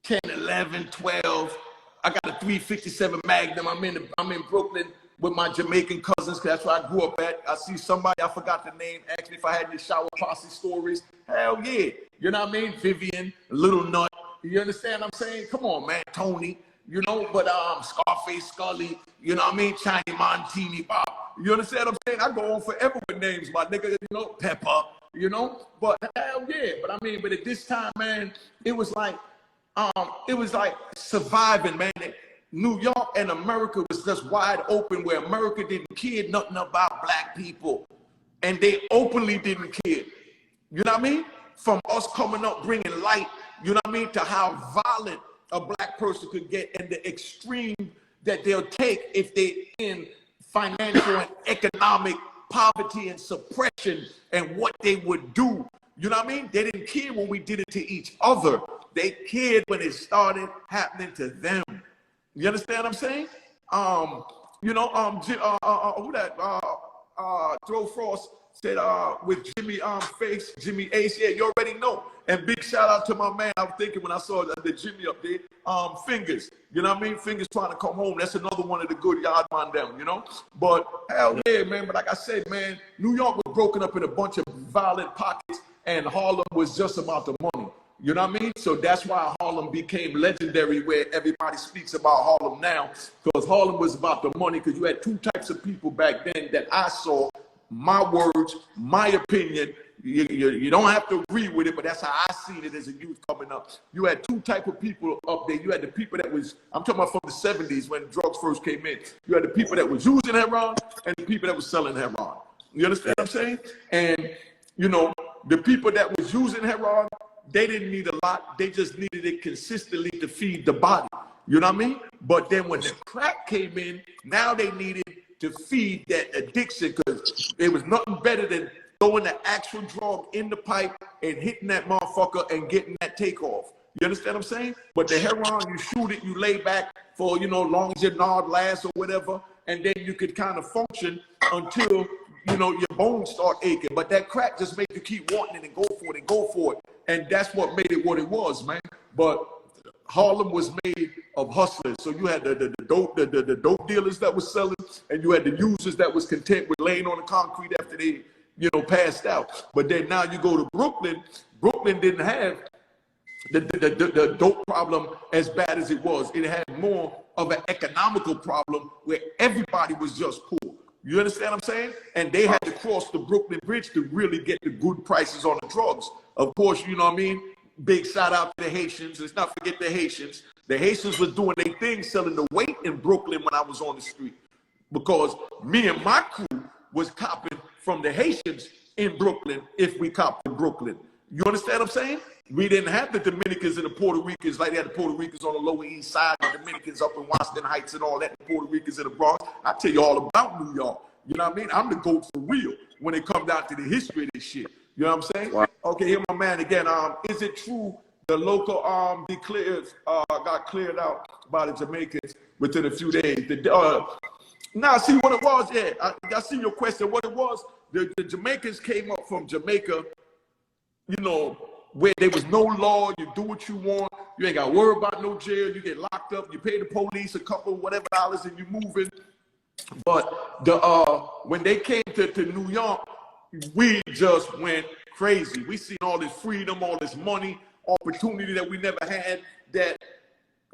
10, 11, 12. I got a 357 Magnum. I'm in Brooklyn with my Jamaican cousins, because that's where I grew up at. I see somebody, I forgot the name, asked me if I had any shower posse stories. Hell yeah. You know what I mean? Vivian, Little Nut. You understand what I'm saying? Come on, man. Tony. You know, but Scarface Scully, you know what I mean? China Montini Bob. You understand what I'm saying? I go on forever with names, my nigga, you know, Pepper, you know? But hell yeah. But I mean, but at this time, man, it was like surviving, man. New York and America was just wide open, where America didn't care nothing about black people. And they openly didn't care. You know what I mean? From us coming up bringing light, you know what I mean, to how violent a black person could get, and the extreme that they'll take if they're in financial and economic poverty and suppression, and what they would do. You know what I mean? They didn't care when we did it to each other. They cared when it started happening to them. You understand what I'm saying? You know, who that? Throw Frost said with Jimmy Jimmy Ace. Yeah, you already know. And big shout out to my man. I was thinking when I saw the Jimmy up there, Fingers. You know what I mean? Fingers trying to come home. That's another one of the good yard man down, you know? But hell yeah, man. But like I said, man, New York was broken up in a bunch of violent pockets, and Harlem was just about the money. You know what I mean? So that's why Harlem became legendary, where everybody speaks about Harlem now, because Harlem was about the money, because you had two types of people back then that I saw. My words, my opinion. You don't have to agree with it, but that's how I seen it as a youth coming up. You had two type of people up there. You had the people that was, I'm talking about from the 70s when drugs first came in. You had the people that was using heroin and the people that was selling heroin. You understand what I'm saying? And, you know, the people that was using heroin, they didn't need a lot. They just needed it consistently to feed the body. You know what I mean? But then when the crack came in, now they needed to feed that addiction, because it was nothing better than throwing the actual drug in the pipe and hitting that motherfucker and getting that takeoff. You understand what I'm saying? But the heroin, you shoot it, you lay back for, you know, long as your nod lasts or whatever, and then you could kind of function until, you know, your bones start aching. But that crack just made you keep wanting it and go for it and go for it. And that's what made it what it was, man. But Harlem was made of hustlers. So you had the dope dealers that was selling, and you had the users that was content with laying on the concrete after they, you know, passed out. But then now you go to Brooklyn. Brooklyn didn't have the dope problem as bad as it was. It had more of an economical problem where everybody was just poor. You understand what I'm saying? And they had to cross the Brooklyn Bridge to really get the good prices on the drugs. Of course, you know what I mean? Big shout out to the Haitians. Let's not forget the Haitians. The Haitians was doing their thing, selling the weight in Brooklyn when I was on the street. Because me and my crew was copping from the Haitians in Brooklyn if we copped in Brooklyn. You understand what I'm saying? We didn't have the Dominicans and the Puerto Ricans like they had the Puerto Ricans on the Lower East Side, the Dominicans up in Washington Heights and all that, the Puerto Ricans in the Bronx. I tell you all about New York. You know what I mean? I'm the GOAT for real when it comes down to the history of this shit. You know what I'm saying? Wow. Okay, here my man again. Is it true the local got cleared out by the Jamaicans within a few days? Now, see what it was. Yeah, I see your question. What it was, the Jamaicans came up from Jamaica, you know, where there was no law. You do what you want. You ain't got to worry about no jail. You get locked up. You pay the police a couple whatever dollars and you moving. But when they came to New York, we just went crazy. We seen all this freedom, all this money, opportunity that we never had, that,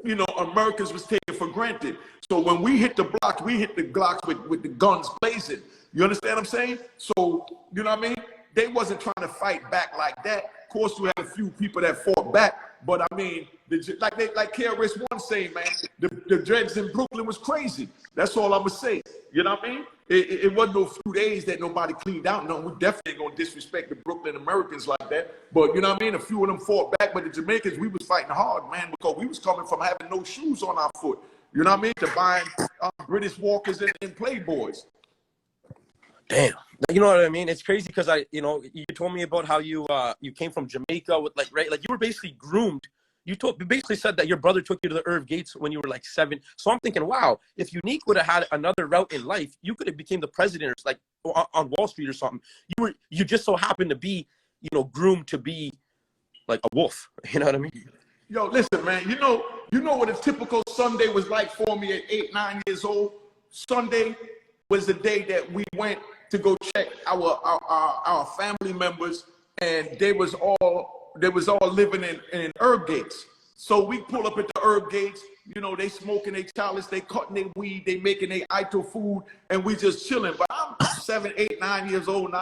you know, Americans was taking for granted. So when we hit the blocks, we hit the blocks with the guns blazing. You understand what I'm saying? So, you know what I mean? They wasn't trying to fight back like that. Of course, we had a few people that fought back, but I mean, like KRS-One saying, man, the dreads in Brooklyn was crazy. That's all I'm gonna say. You know what I mean? It wasn't no few days that nobody cleaned out. No, we definitely ain't gonna disrespect the Brooklyn Americans like that. But you know what I mean? A few of them fought back, but the Jamaicans, we was fighting hard, man, because we was coming from having no shoes on our foot. You know what I mean? To buying British Walkers and Playboys. Damn. You know what I mean? It's crazy because you told me about how you came from Jamaica with right, like you were basically groomed. You basically said that your brother took you to the Irv Gates when you were like 7. So I'm thinking, wow, if Unique would have had another route in life, you could have became the president, or like on Wall Street or something. You just so happened to be, groomed to be like a wolf. You know what I mean? Yo, listen, man. You know what a typical Sunday was like for me at 8, 9 years old. Sunday was the day that we went to go check our family members, and they was all living in Herb Gates. So we pull up at the Herb Gates, they smoking their chalice, they cutting their weed, they making their Ito food, and we just chilling. But I'm 7, 8, 9 years old,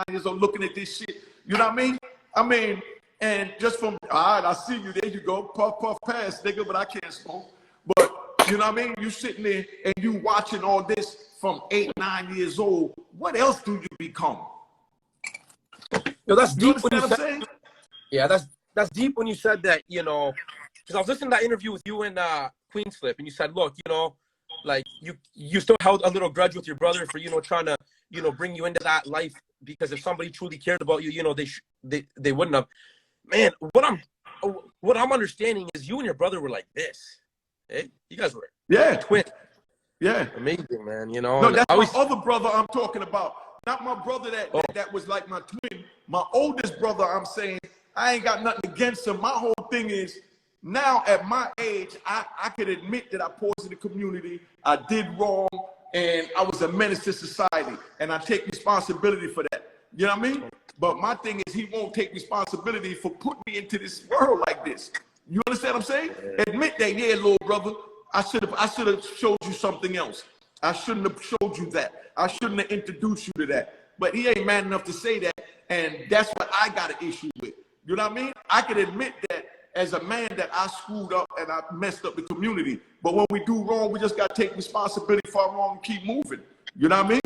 looking at this shit. You know what I mean? And just from, all right, I see you, there you go, puff, puff, pass, nigga, but I can't smoke. But, you know what I mean? You sitting there and you watching all this from 8, 9 years old. What else do you become? Yo, that's You deep when you understand what I'm said, saying? yeah, that's deep when you said that, because I was listening to that interview with you and Queen's Flip, and you said, look, like you still held a little grudge with your brother for, trying to, bring you into that life, because if somebody truly cared about you, they wouldn't have. Man, what I'm understanding is you and your brother were like this. Hey, you guys were twins. Yeah. Amazing, man. No, that's my other brother I'm talking about. Not my brother that was like my twin. My oldest brother, I'm saying, I ain't got nothing against him. My whole thing is, now at my age, I could admit that I poisoned the community, I did wrong, and I was a menace to society, and I take responsibility for that. You know what I mean? But my thing is, he won't take responsibility for putting me into this world like this. You understand what I'm saying? Yeah. Admit that, yeah, little brother, I should have showed you something else. I shouldn't have showed you that. I shouldn't have introduced you to that. But he ain't man enough to say that, and that's what I got an issue with. You know what I mean? I can admit that as a man that I screwed up and I messed up the community. But when we do wrong, we just got to take responsibility for our wrong and keep moving. You know what I mean?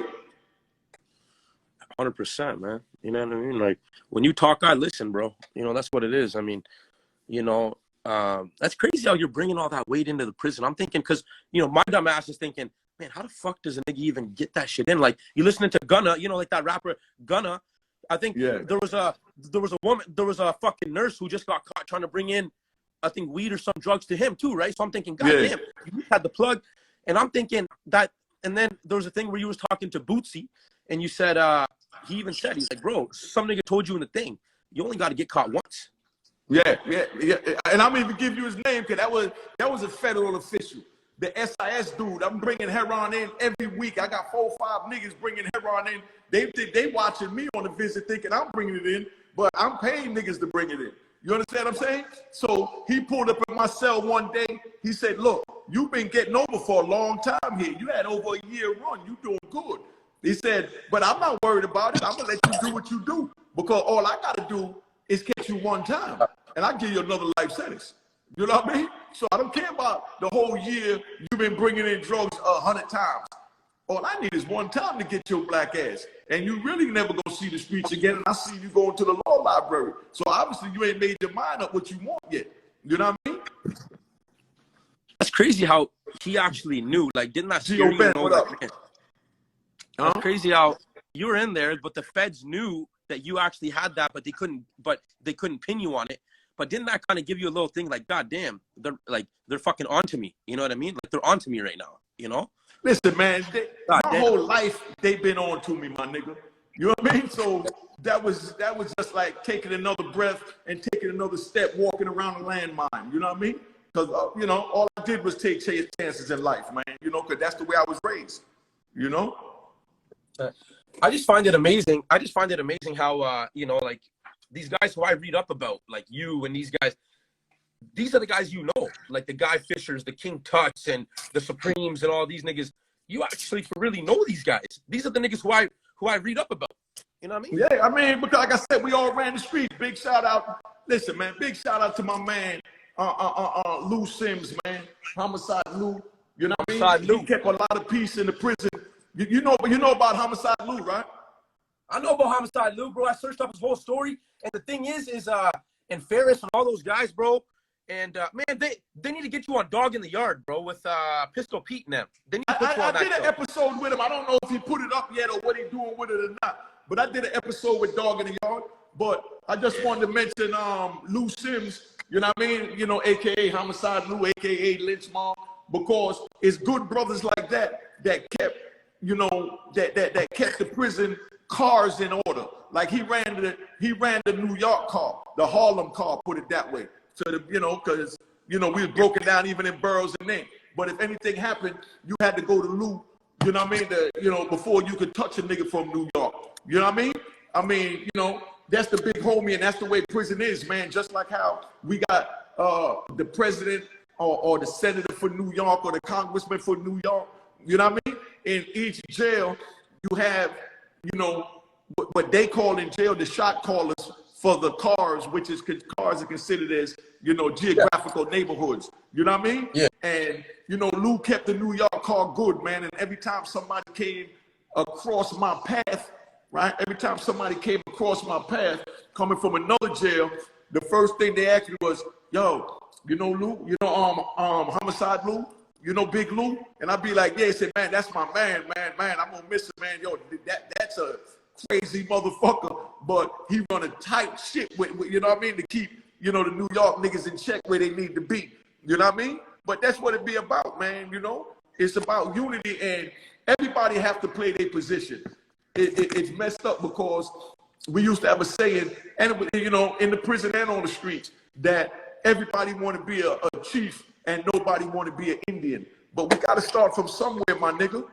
100%, man. You know what I mean? Like, when you talk, I listen, bro. That's what it is. I mean, that's crazy how you're bringing all that weight into the prison. I'm thinking, because, my dumb ass is thinking, man, how the fuck does a nigga even get that shit in? Like, you listening to Gunna, like that rapper Gunna. I think there was a fucking nurse who just got caught trying to bring in, I think, weed or some drugs to him too, right? So I'm thinking, God damn, you had the plug. And I'm thinking that, and then there was a thing where you was talking to Bootsy, and you said, he even said, he's like, bro, some nigga told you in the thing, you only got to get caught once. Yeah. And I'm even give you his name, because that was a federal official. The SIS dude, I'm bringing heroin in every week. I got 4 or 5 niggas bringing heroin in. They watching me on the visit thinking I'm bringing it in, but I'm paying niggas to bring it in. You understand what I'm saying? So he pulled up at my cell one day. He said, look, you've been getting over for a long time here. You had over a year run. You doing good. He said, but I'm not worried about it. I'm going to let you do what you do, because all I got to do is catch you one time, and I'll give you another life sentence. You know what I mean? So I don't care about the whole year you've been bringing in drugs 100 times. All I need is one time to get your black ass. And you really never gonna see the streets again, and I see you going to the law library. So obviously you ain't made your mind up what you want yet. You know what I mean? That's crazy how he actually knew. Like, didn't that scare you? What up? That's crazy how you were in there, but the feds knew that you actually had that, but they couldn't pin you on it. But didn't that kind of give you a little thing like, God damn, they're fucking onto me. You know what I mean? Like, they're onto me right now, Listen, man, my whole life they've been on to me, my nigga. You know what I mean? So that was just like taking another breath and taking another step, walking around the landmine. You know what I mean? Because all I did was take chances in life, man. Because that's the way I was raised. I just find it amazing. How like these guys who I read up about, like you and these guys. These are the guys like the Guy Fishers, the King Tuts, and the Supremes, and all these niggas. You actually really know these guys. These are the niggas who I read up about. You know what I mean? Yeah, I mean, because like I said, we all ran the streets. Big shout out. Listen, man, big shout out to my man, Lou Sims, man. Homicide Lou. You know what I mean? He kept a lot of peace in the prison. You know about Homicide Lou, right? I know about Homicide Lou, bro. I searched up his whole story. And the thing is and Ferris and all those guys, bro, And man, they need to get you on Dog in the Yard, bro, with Pistol Pete and them. They need to put you on I that did an show. episode with him. I don't know if he put it up yet or what he's doing with it or not. But I did an episode with Dog in the Yard. But I just wanted to mention Lou Sims, you know what I mean? You know, a.k.a. Homicide Lou, a.k.a. Lynch Mob, because it's good brothers like that kept, you know, that kept the prison cars in order. Like he ran the New York car, the Harlem car, put it that way. So, you know, because, you know, we was broken down even in boroughs and names. But if anything happened, you had to go to Lou, you know what I mean? You know, before you could touch a nigga from New York. You know what I mean? I mean, you know, that's the big homie, and that's the way prison is, man. Just like how we got the president or the senator for New York or the congressman for New York. You know what I mean? In each jail, you have, you know, what they call in jail the shot callers for the cars, which is cars are considered as, you know, geographical neighborhoods. You know what I mean? Yeah. And, you know, Lou kept the New York car good, man. And every time somebody came across my path, right? Every time somebody came across my path coming from another jail, the first thing they asked me was, yo, you know Lou? You know Homicide Lou? You know Big Lou? And I'd be like, yeah. He said, man, that's my man. I'm gonna miss him, man. Yo, that's a crazy motherfucker, but he run a tight shit with, you know what I mean, to keep, you know, the New York niggas in check where they need to be. You know what I mean? But that's what it be about, man. You know, it's about unity, and everybody have to play their position. It's messed up because we used to have a saying, and you know, in the prison and on the streets, that everybody want to be a chief and nobody want to be an Indian. But we got to start from somewhere, my nigga.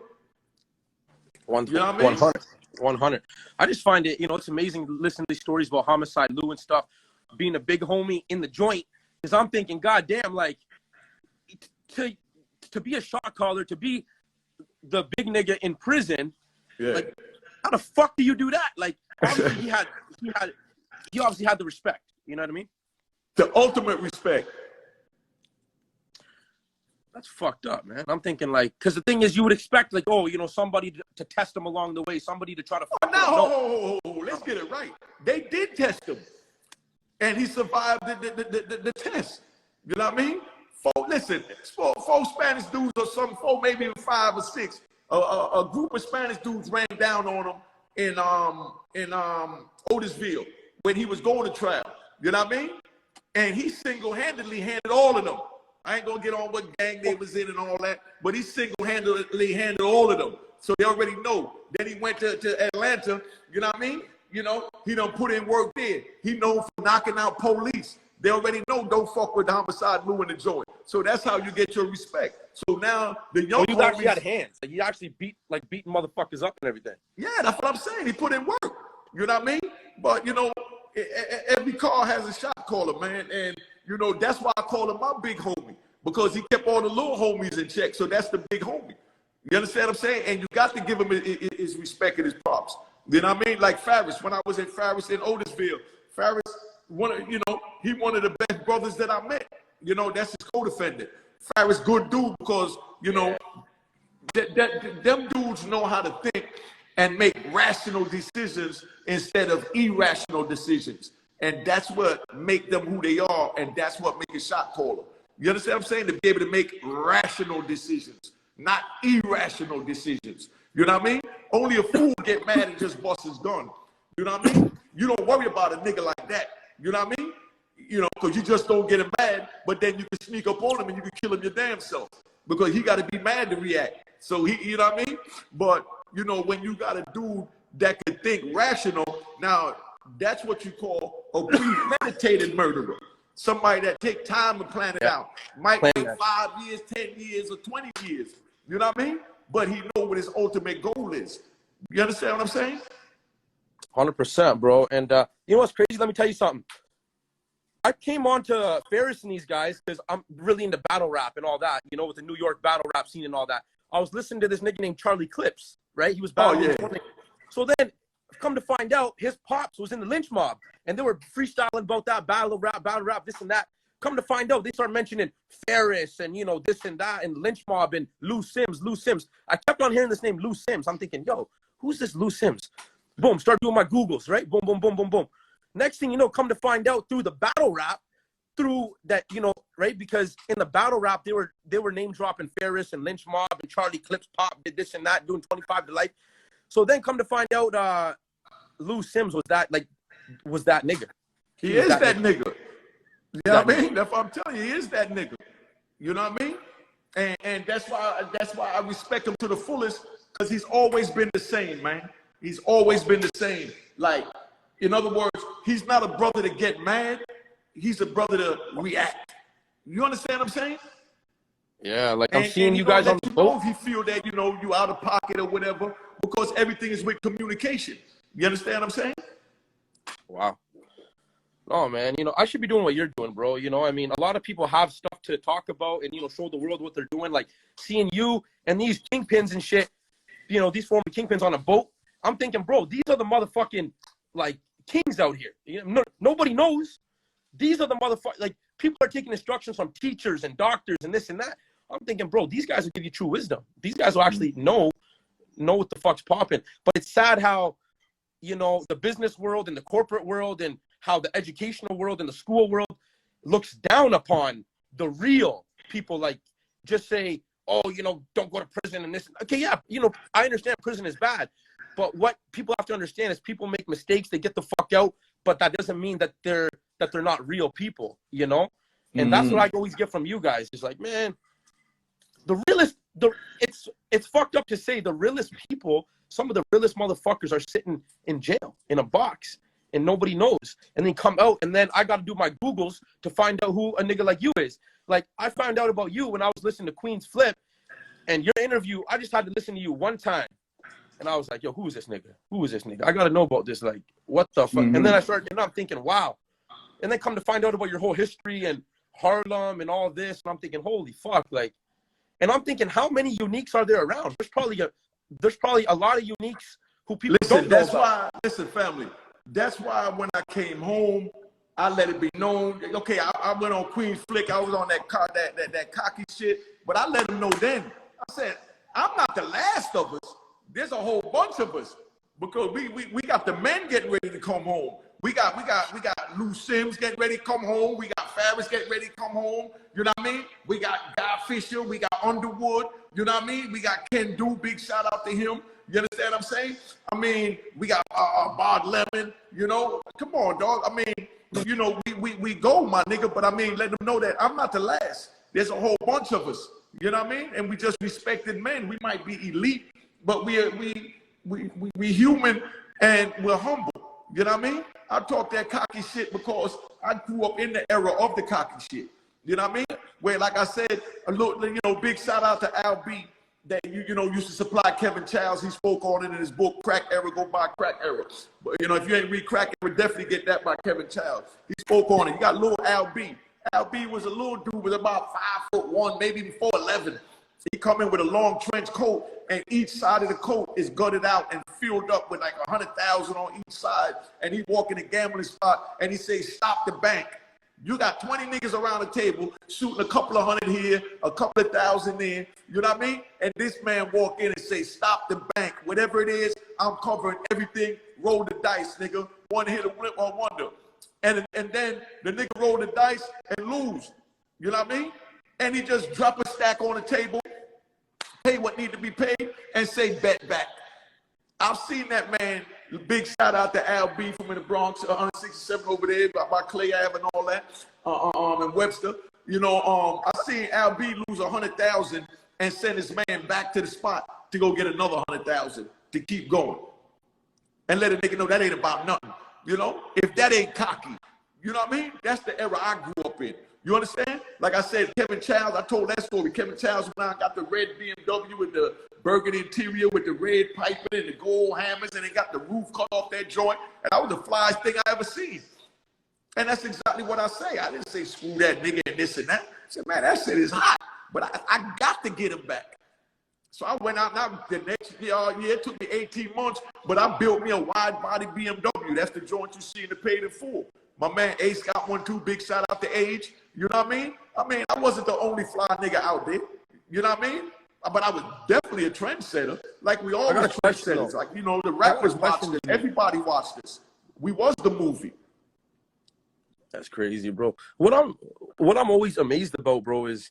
You know what I mean? 100. I just find it, you know, it's amazing to listen to these stories about Homicide Lou and stuff, being a big homie in the joint, because I'm thinking, God damn, like, to be a shot caller, to be the big nigga in prison, yeah. Like, how the fuck do you do that? Like, obviously he obviously had the respect. You know what I mean? The ultimate respect. That's fucked up, man. I'm thinking, like, because the thing is, you would expect, like, oh, you know, somebody to test him along the way, somebody to try to. Oh, no, let's get it right. They did test him, and he survived the test. You know what I mean? Listen, four Spanish dudes or something, maybe even 5 or 6. A group of Spanish dudes ran down on him in Otisville when he was going to trial. You know what I mean? And he single-handedly handled all of them. I ain't gonna get on what gang they was in and all that, but he single-handedly handled all of them. So they already know. Then he went to Atlanta, you know what I mean? You know, he done put in work there. He known for knocking out police. They already know don't fuck with the Homicide Lou in the joint. So that's how you get your respect. So now the young you actually had hands. Like, you actually beating motherfuckers up and everything. Yeah, that's what I'm saying. He put in work. You know what I mean? But, you know, every car has a shot caller, man. And, you know, that's why I call him my big homie. Because he kept all the little homies in check. So that's the big homie. You understand what I'm saying? And you got to give him his respect and his props. You know what I mean? Like Farris, when I was in Farris in Otisville, Farris, he one of the best brothers that I met. You know, that's his co-defendant. Farris, good dude, because, you know, them dudes know how to think and make rational decisions instead of irrational decisions. And that's what make them who they are, and that's what make a shot caller. You understand what I'm saying? To be able to make rational decisions, not irrational decisions. You know what I mean? Only a fool get mad and just bust his gun. You know what I mean? You don't worry about a nigga like that. You know what I mean? You know, because you just don't get him mad, but then you can sneak up on him and you can kill him your damn self because he got to be mad to react. So you know what I mean? But, you know, when you got a dude that can think rational, now that's what you call a premeditated murderer. Somebody that take time to plan it out. Might take 5 years, 10 years, or 20 years. You know what I mean? But he know what his ultimate goal is. You understand what I'm saying? 100%, bro. And you know what's crazy? Let me tell you something. I came on to Ferris and these guys because I'm really into battle rap and all that, you know, with the New York battle rap scene and all that. I was listening to this nigga named Charlie Clips, right? He was battling. Oh, yeah. So then, come to find out, his pops was in the lynch mob, and they were freestyling about that battle rap, this and that. Come to find out, they start mentioning Ferris and, you know, this and that, and lynch mob and Lou Sims. I kept on hearing this name, Lou Sims. I'm thinking, yo, who's this Lou Sims? Boom, start doing my Googles, right? Boom, boom, boom, boom, boom. Next thing you know, come to find out through the battle rap, through that, you know, right? Because in the battle rap, they were name dropping Ferris and Lynch Mob and Charlie Clips Pop did this and that, doing 25 to life. So then come to find out, Lou Sims was that nigga. He is that nigga. You know what I mean? That's what I'm telling you. He is that nigga. You know what I mean? And that's why I respect him to the fullest, because he's always been the same, man. He's always been the same. Like, in other words, he's not a brother to get mad. He's a brother to react. You understand what I'm saying? Yeah, like I'm seeing you guys on the boat. If he feel that, you know, you out of pocket or whatever, because everything is with communication. You understand what I'm saying? Wow. No, man, you know, I should be doing what you're doing, bro. You know, I mean, a lot of people have stuff to talk about and, you know, show the world what they're doing. Like seeing you and these kingpins and shit, you know, these former kingpins on a boat. I'm thinking, bro, these are the motherfucking, like, kings out here. You know, nobody knows. These are the motherfuckers. Like, people are taking instructions from teachers and doctors and this and that. I'm thinking, bro, these guys will give you true wisdom. These guys will actually know what the fuck's popping. But it's sad how, you know, the business world and the corporate world and how the educational world and the school world looks down upon the real people. Like, just say, oh, you know, don't go to prison and this. Okay, yeah, you know, I understand prison is bad. But what people have to understand is people make mistakes, they get the fuck out, but that doesn't mean that they're not real people, you know? And that's what I always get from you guys. It's like, man, it's fucked up to say the realest people, some of the realest motherfuckers are sitting in jail in a box and nobody knows. And then come out and then I got to do my Googles to find out who a nigga like you is. Like, I found out about you when I was listening to Queen's Flip and your interview. I just had to listen to you one time. And I was like, yo, who is this nigga? Who is this nigga? I got to know about this. Like, what the fuck? And then I started, and I'm thinking, wow. And then come to find out about your whole history and Harlem and all this. And I'm thinking, holy fuck. Like, and I'm thinking, how many uniques are there around? There's probably a lot of uniques who people don't know about. Listen, family. That's why when I came home, I let it be known. Okay, I went on Queen's Flick. I was on that cocky shit. But I let them know then. I said, I'm not the last of us. There's a whole bunch of us, because we got the men getting ready to come home. We got Lou Sims getting ready to come home. We got Ferris getting ready to come home. You know what I mean? We got Guy Fisher. We got Underwood. You know what I mean? We got Ken Do. Big shout out to him. You understand what I'm saying? I mean, we got Bod Lemon. You know, come on, dog. I mean, you know, we go, my nigga. But I mean, let them know that I'm not the last. There's a whole bunch of us. You know what I mean? And we just respected men. We might be elite, but we human and we're humble. You know what I mean? I talk that cocky shit because I grew up in the era of the cocky shit. You know what I mean? Where, like I said, a little, you know, big shout out to Al B that you know used to supply Kevin Childs. He spoke on it in his book, Crack Era, Go Buy Crack Era. But you know, if you ain't read Crack Era, definitely get that by Kevin Childs. He spoke on it. You got little Al B. Al B was a little dude, was about 5'1", maybe even 4'11". He come in with a long trench coat, and each side of the coat is gutted out and filled up with like 100,000 on each side. And he walk in the gambling spot, and he say, "Stop the bank." You got 20 niggas around the table shooting a couple of hundred here, a couple of thousand there. You know what I mean? And this man walk in and say, "Stop the bank. Whatever it is, I'm covering everything. Roll the dice, nigga. One hit or wonder." And then the nigga roll the dice and lose. You know what I mean? And he just drop a stack on the table, pay what need to be paid, and say, "Bet back." I've seen that, man. Big shout out to Al B from in the Bronx, 167 over there by Clay Ave and all that, and Webster. You know, I seen Al B lose 100,000 and send his man back to the spot to go get another 100,000 to keep going, and let a nigga know that ain't about nothing. You know, if that ain't cocky, you know what I mean? That's the era I grew up in. You understand? Like I said, Kevin Childs, I told that story. Kevin Childs when I got the red BMW with the burgundy interior with the red piping and the gold hammers, and it got the roof cut off that joint. And that was the flyest thing I ever seen. And that's exactly what I say. I didn't say screw that nigga and this and that. I said, man, that shit is hot. But I got to get him back. So I went out, now the next year, it took me 18 months, but I built me a wide body BMW. That's the joint you see in the Paid in Full. My man Ace got one too. Big shout out to Age. You know what I mean? I wasn't the only fly nigga out there. You know what I mean? But I was definitely a trendsetter. Like we all were trendsetters. Like, you know, the rappers watched this. Everybody watched this. We was the movie. That's crazy, bro. What I'm always amazed about, bro, is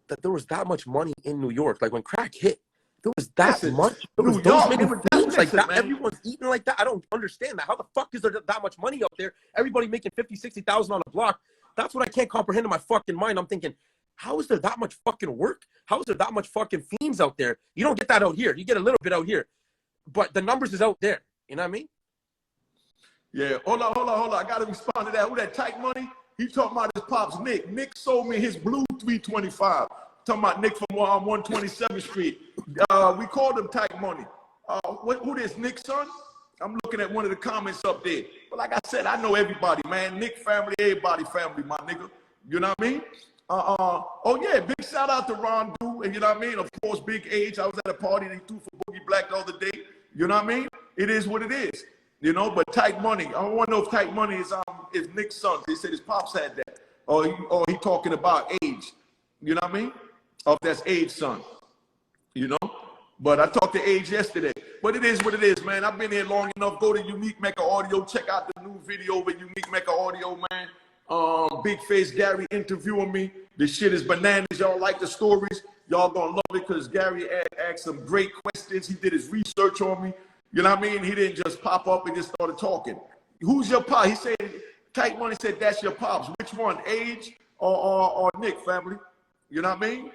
that there was that much money in New York. Like when crack hit, there was that Listen, much. There was New those York, many it was fiends like that. man. Everyone's eating like that. I don't understand that. How the fuck is there that much money out there? Everybody making 50, 60,000 on a block. That's what I can't comprehend in my fucking mind. I'm thinking, how is there that much fucking work? How is there that much fucking fiends out there? You don't get that out here. You get a little bit out here, but the numbers is out there. You know what I mean? Yeah, hold on. I gotta respond to that. Who that Tight Money? He talking about his pops, Nick. Nick sold me his blue 325. Talking about Nick from 127th Street. We called him Tight Money. Who this, Nick's son? I'm looking at one of the comments up there. But like I said, I know everybody, man. Nick family, everybody family, my nigga. You know what I mean? Oh yeah, big shout out to Ron Du, and you know what I mean? Of course, Big Age. I was at a party they threw for Boogie Black the other day. You know what I mean? It is what it is. You know, but Tight Money. I want to know if Tight Money is Nick's son. They said his pops had that. Or he talking about Age. You know what I mean? Or if that's Age's son. You know? But I talked to Age yesterday. But it is what it is, man. I've been here long enough. Go to Unique Mecca Audio. Check out the new video over Unique Mecca Audio, man. Big Face Gary interviewing me. This shit is bananas. Y'all like the stories. Y'all gonna love it because Gary asked some great questions. He did his research on me. You know what I mean? He didn't just pop up and just started talking. Who's your pop? He said, Tight Money said, that's your pops. Which one, Age or Nick, family? You know what I mean?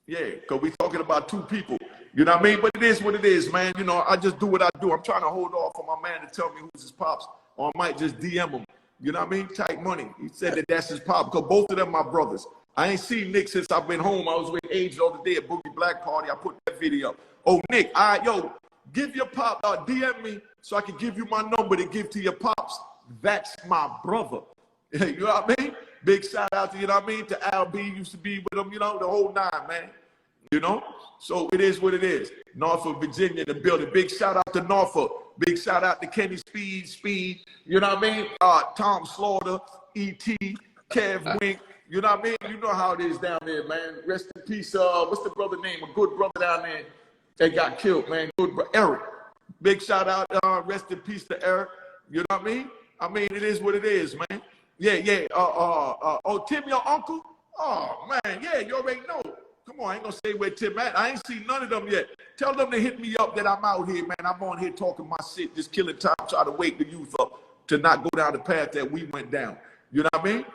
Yeah, because we talking about two people. You know what I mean? But it is what it is, man. You know, I just do what I do. I'm trying to hold off for my man to tell me who's his pops, or I might just DM him. You know what I mean? Tight Money. He said that that's his pop, because both of them my brothers. I ain't seen Nick since I've been home. I was with Age the other day at Boogie Black Party. I put that video up. Oh, Nick, all right, yo, give your pop, DM me so I can give you my number to give to your pops. That's my brother. You know what I mean? Big shout out to, you know what I mean, to Al B, used to be with him, you know, the whole nine, man. You know? So it is what it is. Norfolk, Virginia, the building. Big shout out to Norfolk. Big shout out to Kenny Speed. You know what I mean? Tom Slaughter, E.T., Kev Wink. You know what I mean? You know how it is down there, man. Rest in peace. What's the brother name? A good brother down there. They got killed, man. Good brother. Eric. Big shout out. Rest in peace to Eric. You know what I mean? I mean, it is what it is, man. Yeah. Oh, Tim, your uncle? Oh, man. Yeah, you already know. Come on, I ain't gonna say where Tim at. I ain't seen none of them yet. Tell them to hit me up that I'm out here, man. I'm on here talking my shit, just killing time, trying to wake the youth up to not go down the path that we went down. You know what I mean?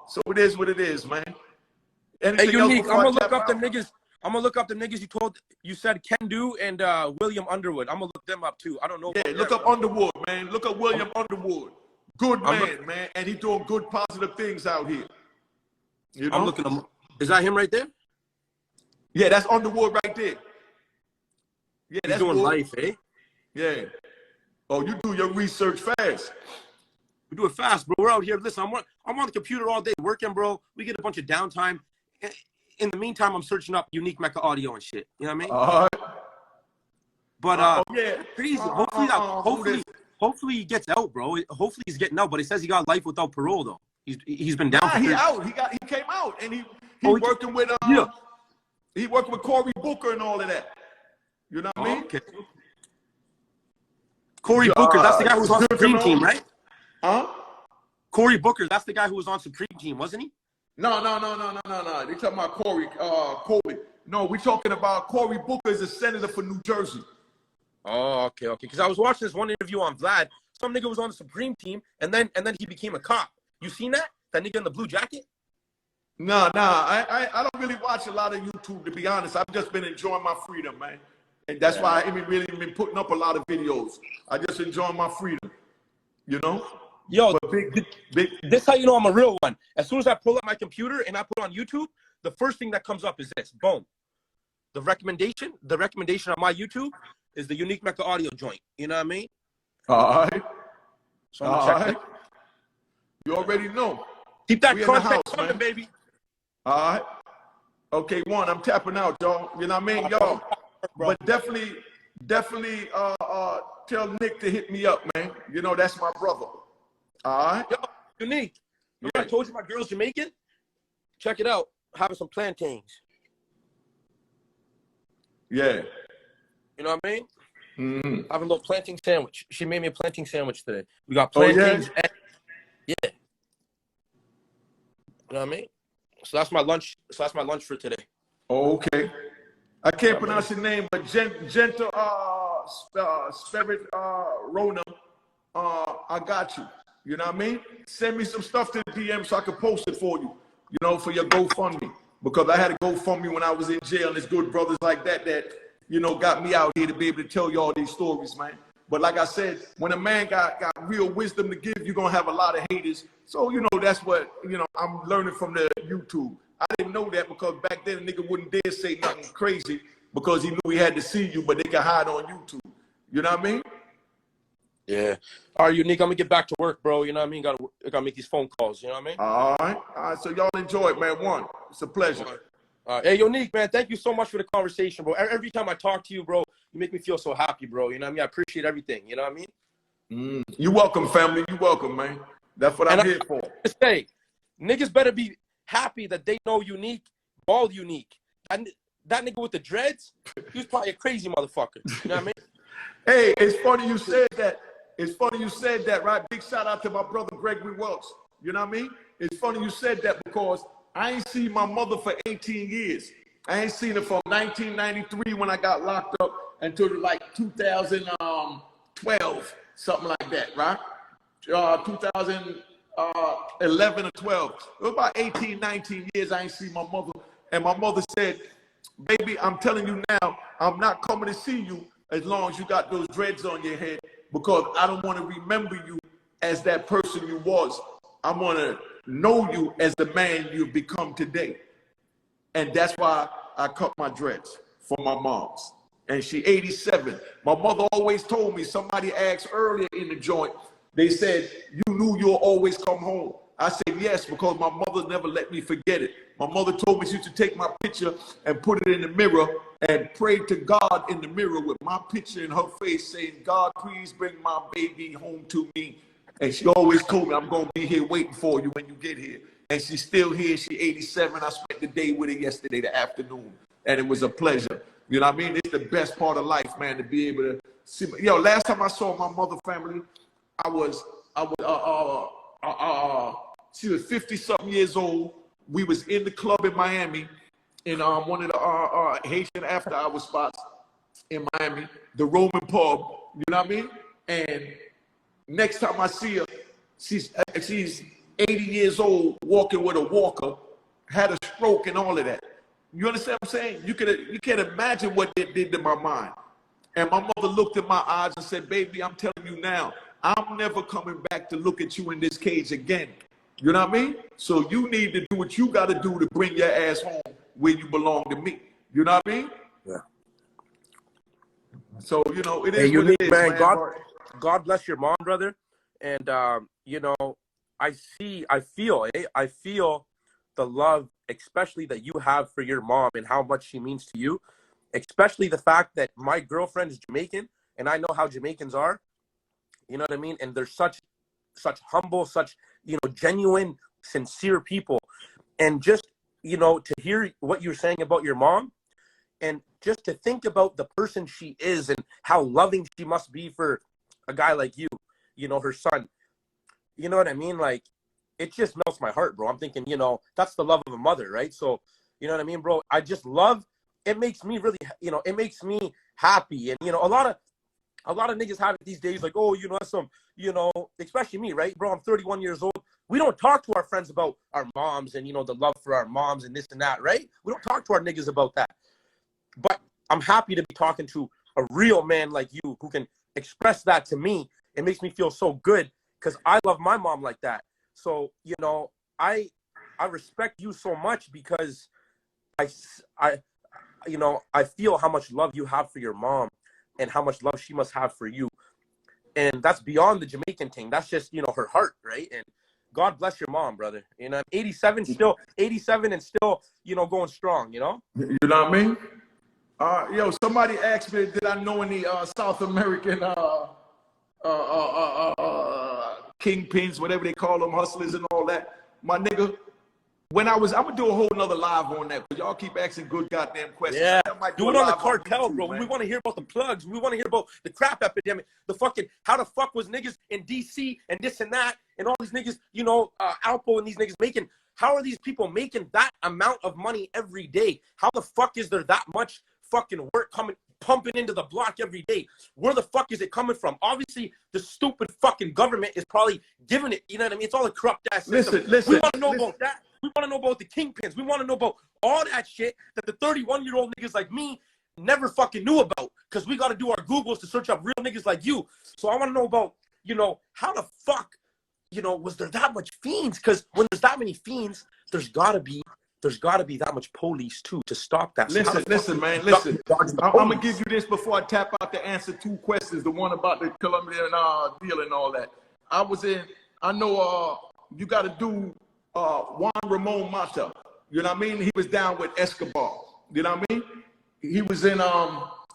So it is what it is, man. Anything hey, Unique, I'm gonna look up the niggas. I'm gonna look up the niggas you said Ken Do and William Underwood. I'm gonna look them up too. I don't know. Yeah, look up Underwood, man. Look up William Underwood. Good man, man. And he doing good, positive things out here. You know? I'm looking him. Is that him right there? Yeah, that's Underwood right there. Yeah, He's that's doing good. life, eh? Yeah. Oh, you do your research fast. We do it fast, bro. We're out here. Listen, I'm on the computer all day working, bro. We get a bunch of downtime. In the meantime, I'm searching up Unique Mecca Audio and shit. You know what I mean? All right. But yeah. crazy. Hopefully he gets out, bro. Hopefully he's getting out. But he says he got life without parole, though. He's been down. He out. He came out, and he working with he working with Cory Booker and all of that. You know what I mean? Okay. Cory Booker, that's the guy who was on Supreme Team, right? Huh? Cory Booker, that's the guy who was on Supreme Team, wasn't he? No. They talking about Cory. No, we talking about Cory Booker is a senator for New Jersey. Oh, okay. Because I was watching this one interview on Vlad. Some nigga was on the Supreme Team, and then he became a cop. You seen that? That nigga in the blue jacket? Nah. I don't really watch a lot of YouTube, to be honest. I've just been enjoying my freedom, man. And that's why I haven't really been putting up a lot of videos. I just enjoy my freedom, you know? Yo, big. This how you know I'm a real one. As soon as I pull up my computer and I put on YouTube, the first thing that comes up is this. Boom. The recommendation on my YouTube is the Unique Mecca Audio joint. You know what I mean? All right. So I'm gonna check it. You already know. Keep that we content coming, baby. All right. Okay, I'm tapping out, y'all. You know what I mean? Y'all. But definitely tell Nick to hit me up, man. You know, that's my brother. All right? Yo, Unique. Remember I told you my girl's Jamaican? Check it out. Having some plantains. Yeah. You know what I mean? Having a little plantain sandwich. She made me a plantain sandwich today. We got Oh, yeah? plantains and yeah. You know what I mean? So that's my lunch. So that's my lunch for today. Oh, okay. I can't Yeah, pronounce your name, but gentle spirit Rona, I got you. You know what I mean? Send me some stuff to the DM so I can post it for you. You know, for your GoFundMe, because I had a GoFundMe when I was in jail, and it's good brothers like that you know got me out here to be able to tell you all these stories, man. But like I said, when a man got real wisdom to give, you're gonna have a lot of haters. So you know that's what I'm learning from the YouTube. I didn't know that because back then a nigga wouldn't dare say nothing crazy because he knew he had to see you, but they could hide on YouTube. You know what I mean? Yeah. All right, Unique. I'm gonna get back to work, bro. You know what I mean? Gotta make these phone calls. You know what I mean? All right. So y'all enjoy it, man. It's a pleasure. Hey, Unique, man. Thank you so much for the conversation, bro. Every time I talk to you, bro, you make me feel so happy, bro. You know what I mean? I appreciate everything. You know what I mean? You welcome, family. You welcome, man. That's what I'm here for. Say, niggas better be happy that they know Unique, bald Unique. That nigga with the dreads, he was probably a crazy motherfucker. You know what I mean? Hey, it's funny you said that. It's funny you said that, right? Big shout out to my brother Gregory Welch. You know what I mean? It's funny you said that because I ain't seen my mother for 18 years. I ain't seen her from 1993 when I got locked up until like 2012, something like that, right? 2011 or 12. It was about 18, 19 years I ain't seen my mother. And my mother said, baby, I'm telling you now, I'm not coming to see you as long as you got those dreads on your head, because I don't want to remember you as that person you was. I want to know you as the man you've become today. And that's why I cut my dreads for my mom's. And she 87. My mother always told me, somebody asked earlier in the joint, they said, you knew you'll always come home. I said, yes, because my mother never let me forget it. My mother told me she used to take my picture and put it in the mirror and pray to God in the mirror with my picture in her face saying, God, please bring my baby home to me. And she always told me, I'm going to be here waiting for you when you get here. And she's still here. She's 87. I spent the day with her yesterday, the afternoon. And it was a pleasure. You know what I mean? It's the best part of life, man, to be able to see. Last time I saw my mother family, she was 50-something years old. We was in the club in Miami, in one of the Haitian after-hour spots in Miami, the Roman pub. You know what I mean? And next time I see her, she's 80 years old, walking with a walker, had a stroke and all of that. You understand what I'm saying? You can imagine what it did to my mind. And my mother looked in my eyes and said, baby, I'm telling you now, I'm never coming back to look at you in this cage again. You know what I mean? So you need to do what you got to do to bring your ass home where you belong to me. You know what I mean? Yeah. So, it is Unique, what it is, man. man. God bless your mom, brother. And, I feel the love, especially that you have for your mom and how much she means to you, especially the fact that my girlfriend is Jamaican and I know how Jamaicans are. You know what I mean? And they're such humble, such, genuine, sincere people. And just, to hear what you're saying about your mom and just to think about the person she is and how loving she must be for a guy like you, her son. You know what I mean? Like, it just melts my heart, bro. I'm thinking, that's the love of a mother, right? So, you know what I mean, bro? I just love, it makes me really, it makes me happy. And, a lot of niggas have it these days, like, oh, that's some, especially me, right? Bro, I'm 31 years old. We don't talk to our friends about our moms and, the love for our moms and this and that, right? We don't talk to our niggas about that. But I'm happy to be talking to a real man like you who can express that to me. It makes me feel so good because I love my mom like that. So, I respect you so much because I feel how much love you have for your mom and how much love she must have for you. And that's beyond the Jamaican thing. That's just, her heart, right? And God bless your mom, brother. 87 and still, going strong, You know what I mean? Somebody asked me, did I know any South American Kingpins, whatever they call them, hustlers and all that. My nigga, when I'm gonna do a whole nother live on that, because y'all keep asking good goddamn questions. Yeah, I might do it on the live cartel, YouTube, bro. man. We want to hear about the plugs. We want to hear about the crap epidemic. The fucking, how the fuck was niggas in DC and this and that, and all these niggas, you know, Alpo and these niggas making, how are these people making that amount of money every day? How the fuck is there that much fucking work pumping into the block every day? Where the fuck is it coming from? Obviously, the stupid fucking government is probably giving it, you know what I mean? It's all a corrupt ass system. Listen, we want to know about that. We want to know about the Kingpins. We want to know about all that shit that the 31-year-old niggas like me never fucking knew about, because we got to do our Googles to search up real niggas like you. So I want to know about, you know, how the fuck, you know, was there that much fiends? Because when there's that many fiends, there's got to be that much police too to stop that. Listen, man. Listen, I'm gonna give you this before I tap out to answer two questions. The one about the Colombian deal and all that. I know you got to do Juan Ramon Mata. You know what I mean? He was down with Escobar. You know what I mean? He was in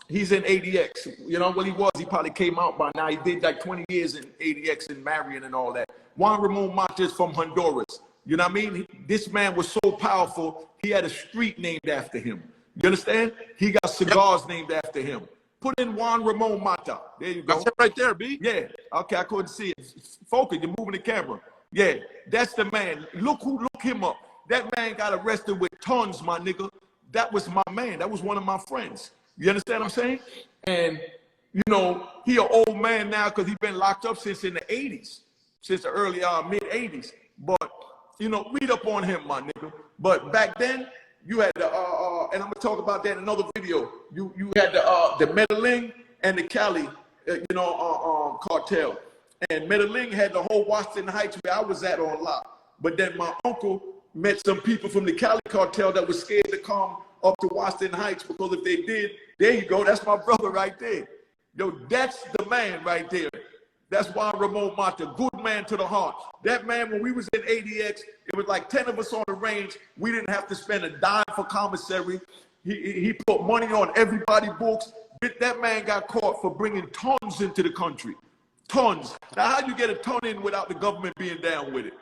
he's in ADX. You know what he was? He probably came out by now. He did like 20 years in ADX and Marion and all that. Juan Ramon Mata is from Honduras. You know what I mean? This man was so powerful, he had a street named after him. You understand? He got cigars named after him. Put in Juan Ramon Mata. There you go. That's it right there, B. Yeah. Okay, I couldn't see it. Focus, you're moving the camera. Yeah, that's the man. Look him up. That man got arrested with tons, my nigga. That was my man. That was one of my friends. You understand what I'm saying? And, you know, he an old man now because he been locked up since in the 80s, since the early, mid-80s. But, you know, read up on him, my nigga. But back then, you had the, and I'm going to talk about that in another video. You had the Medellin and the Cali, cartel. And Medellin had the whole Washington Heights where I was at on lock. But then my uncle met some people from the Cali cartel that was scared to come up to Washington Heights, because if they did, there you go, that's my brother right there. Yo, that's the man right there. That's Juan Ramon Mata, good man to the heart. That man, when we was in ADX, it was like 10 of us on the range. We didn't have to spend a dime for commissary. He put money on everybody's books. That man got caught for bringing tons into the country. Tons. Now, how do you get a ton in without the government being down with it?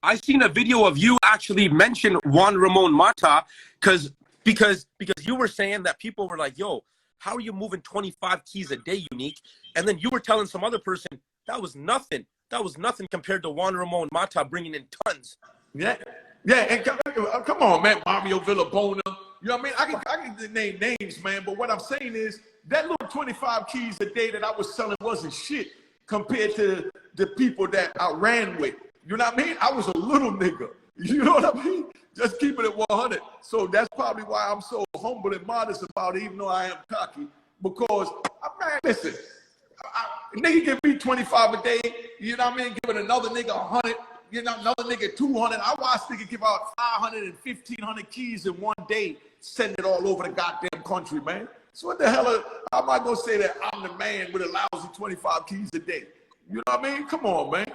I seen a video of you actually mention Juan Ramon Mata because you were saying that people were like, yo, how are you moving 25 keys a day, Unique? And then you were telling some other person that was nothing. That was nothing compared to Juan Ramon Mata bringing in tons. Yeah. Yeah, and come on, man, Mario Villabona. You know what I mean? I can name names, man, but what I'm saying is that little 25 keys a day that I was selling wasn't shit compared to the people that I ran with. You know what I mean? I was a little nigga. You know what I mean? Just keeping it 100. So that's probably why I'm so humble and modest about it, even though I am cocky. Because, man, listen, nigga give me 25 a day, you know what I mean? Giving another nigga 100, you know, another nigga 200. I watched nigga give out 500 and 1,500 keys in one day, send it all over the goddamn country, man. So what the hell am I going to say that I'm the man with a lousy 25 keys a day? You know what I mean? Come on, man.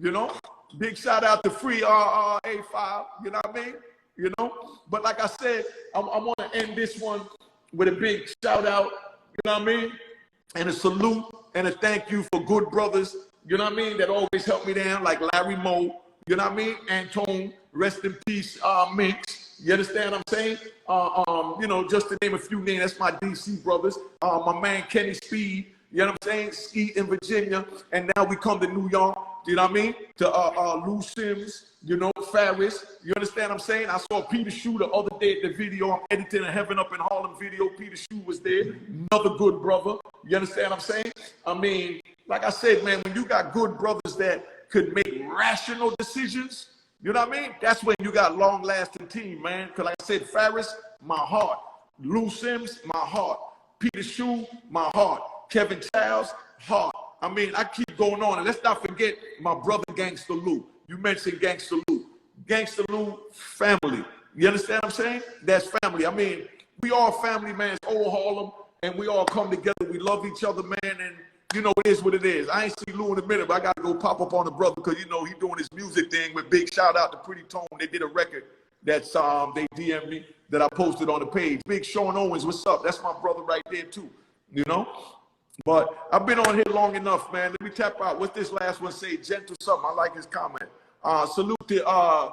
You know? Big shout out to Free A5, you know what I mean? You know? But like I said, I want to end this one with a big shout out, you know what I mean? And a salute and a thank you for good brothers, you know what I mean, that always help me down, like Larry Moe, you know what I mean? Antone, rest in peace, Minx. You understand what I'm saying? You know, just to name a few names, that's my DC brothers. My man Kenny Speed, you know what I'm saying? Skeet in Virginia. And now we come to New York, you know what I mean? To Lou Sims, you know, Farris. You understand what I'm saying? I saw Peter Shue the other day at the video. I'm editing a Heaven Up in Harlem video. Peter Shue was there. Another good brother. You understand what I'm saying? I mean, like I said, man, when you got good brothers that could make rational decisions, you know what I mean? That's when you got long-lasting team, man. Because like I said, Farris, my heart. Lou Sims, my heart. Peter Shue, my heart. Kevin Childs, heart. I mean, I keep going on. And let's not forget my brother Gangsta Lou. You mentioned Gangsta Lou. Gangsta Lou, family. You understand what I'm saying? That's family. I mean, we all family, man. It's old Harlem, and we all come together. We love each other, man, and you know, it is what it is. I ain't see Lou in a minute, but I got to go pop up on the brother because, you know, he doing his music thing with big shout out to Pretty Tone. They did a record that's, they DM'd me that I posted on the page. Big Sean Owens, what's up? That's my brother right there, too, you know? But I've been on here long enough, man. Let me tap out. What's this last one say? Gentle something. I like his comment. Salute to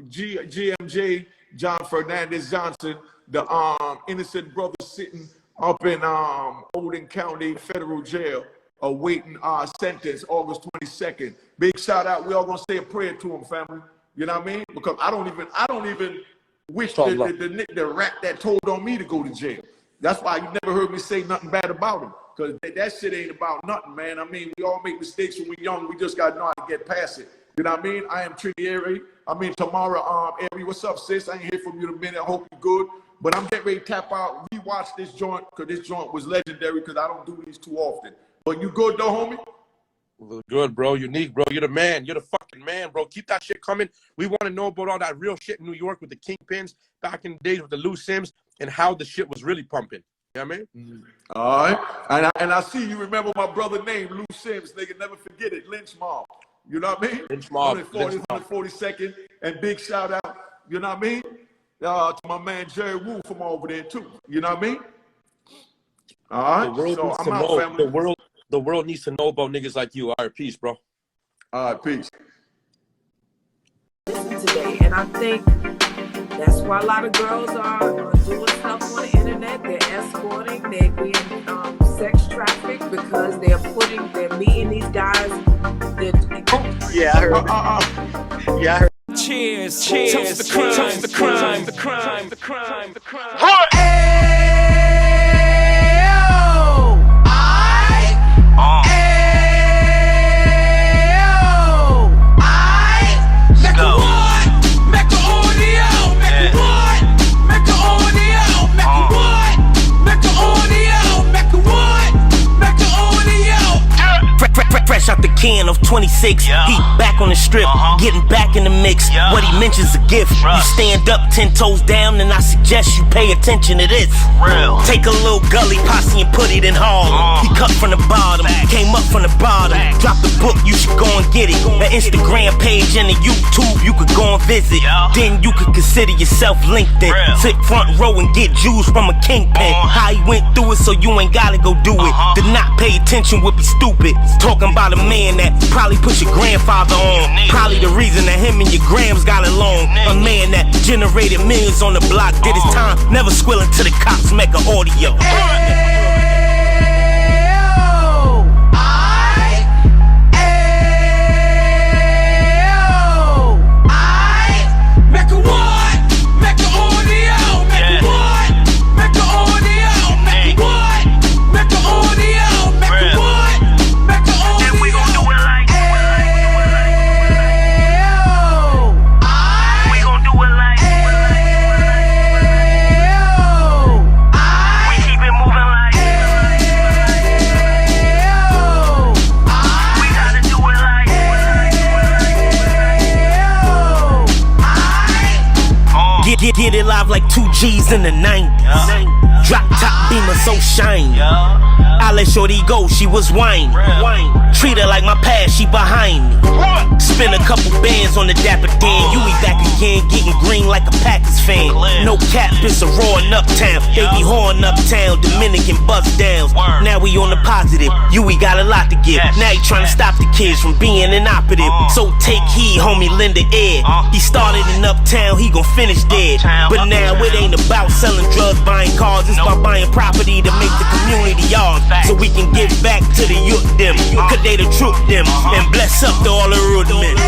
GMJ, John Fernandez Johnson, the innocent brother sitting up in Oden County Federal Jail awaiting sentence August 22nd. Big shout out. We all gonna say a prayer to him, family. You know what I mean? Because I don't even wish the rat that told on me to go to jail. That's why you never heard me say nothing bad about him. Because that shit ain't about nothing, man. I mean, we all make mistakes when we're young. We just gotta know how to get past it. You know what I mean? I am Trinity. Tamara, Ari, what's up, sis? I ain't hear from you in a minute. I hope you're good. But I'm getting ready to tap out, rewatch this joint, because this joint was legendary, because I don't do these too often. But you good though, homie? Good, bro. Unique, bro. You're the man. You're the fucking man, bro. Keep that shit coming. We want to know about all that real shit in New York with the Kingpins back in the days with the Lou Sims and how the shit was really pumping. You know what I mean? All right. And I see you remember my brother name, Lou Sims. Nigga, never forget it. Lynch Mob. You know what I mean? Lynch Mob. 142nd. And big shout out, you know what I mean? To my man Jerry Wu from over there too. You know what I mean? All right. So I'm out, family. The world needs to know about niggas like you. All right, peace, bro. All right, peace. Today, and I think that's why a lot of girls are doing stuff on the internet. They're escorting, they're being sex trafficked because they're meeting these guys. Yeah, I heard. Yeah, I heard. Cheers, toast the crime, the crime, the crime, the crime, the crime. What? Fresh out the can of 26, yeah. He back on the strip, getting back in the mix. Yeah. What he mentions a gift. Rush. You stand up 10 toes down, and I suggest you pay attention to this. Real. Take a little gully posse and put it in Harlem. He cut from the bottom, came up from the bottom. Drop the book, you should go and get it. The Instagram page and the YouTube, you could go and visit. Yeah. Then you could consider yourself LinkedIn. Real. Sit front row and get Jews from a kingpin. How he went through it, so you ain't gotta go do it. To not pay attention would be stupid. Talking about a man that probably put your grandfather on. Probably the reason that him and your grams got along. A man that generated millions on the block, did his time, never squilling to the cops, Mecca audio. Get it live like 2 G's in the 90s. Drop top beamer so shiny. I let shorty go, she was whining. Treat her like my past, she behind me. Spin a couple bands on the Dapper Dan. You be back again, getting green like a Packers fan. No cap, it's a roaring uptown. They be horn uptown, Dominican bust downs. Now we on the positive, we got a lot to give. Now he trying to stop the kids from being inoperative. So take heed, homie, lend a ear. He started in uptown, he gon' finish dead. But now it ain't about selling drugs, buying cars. It's about buying property to make the community ours. So we can give back to the youth them, cause they the truth them, and bless up to all the rudiments.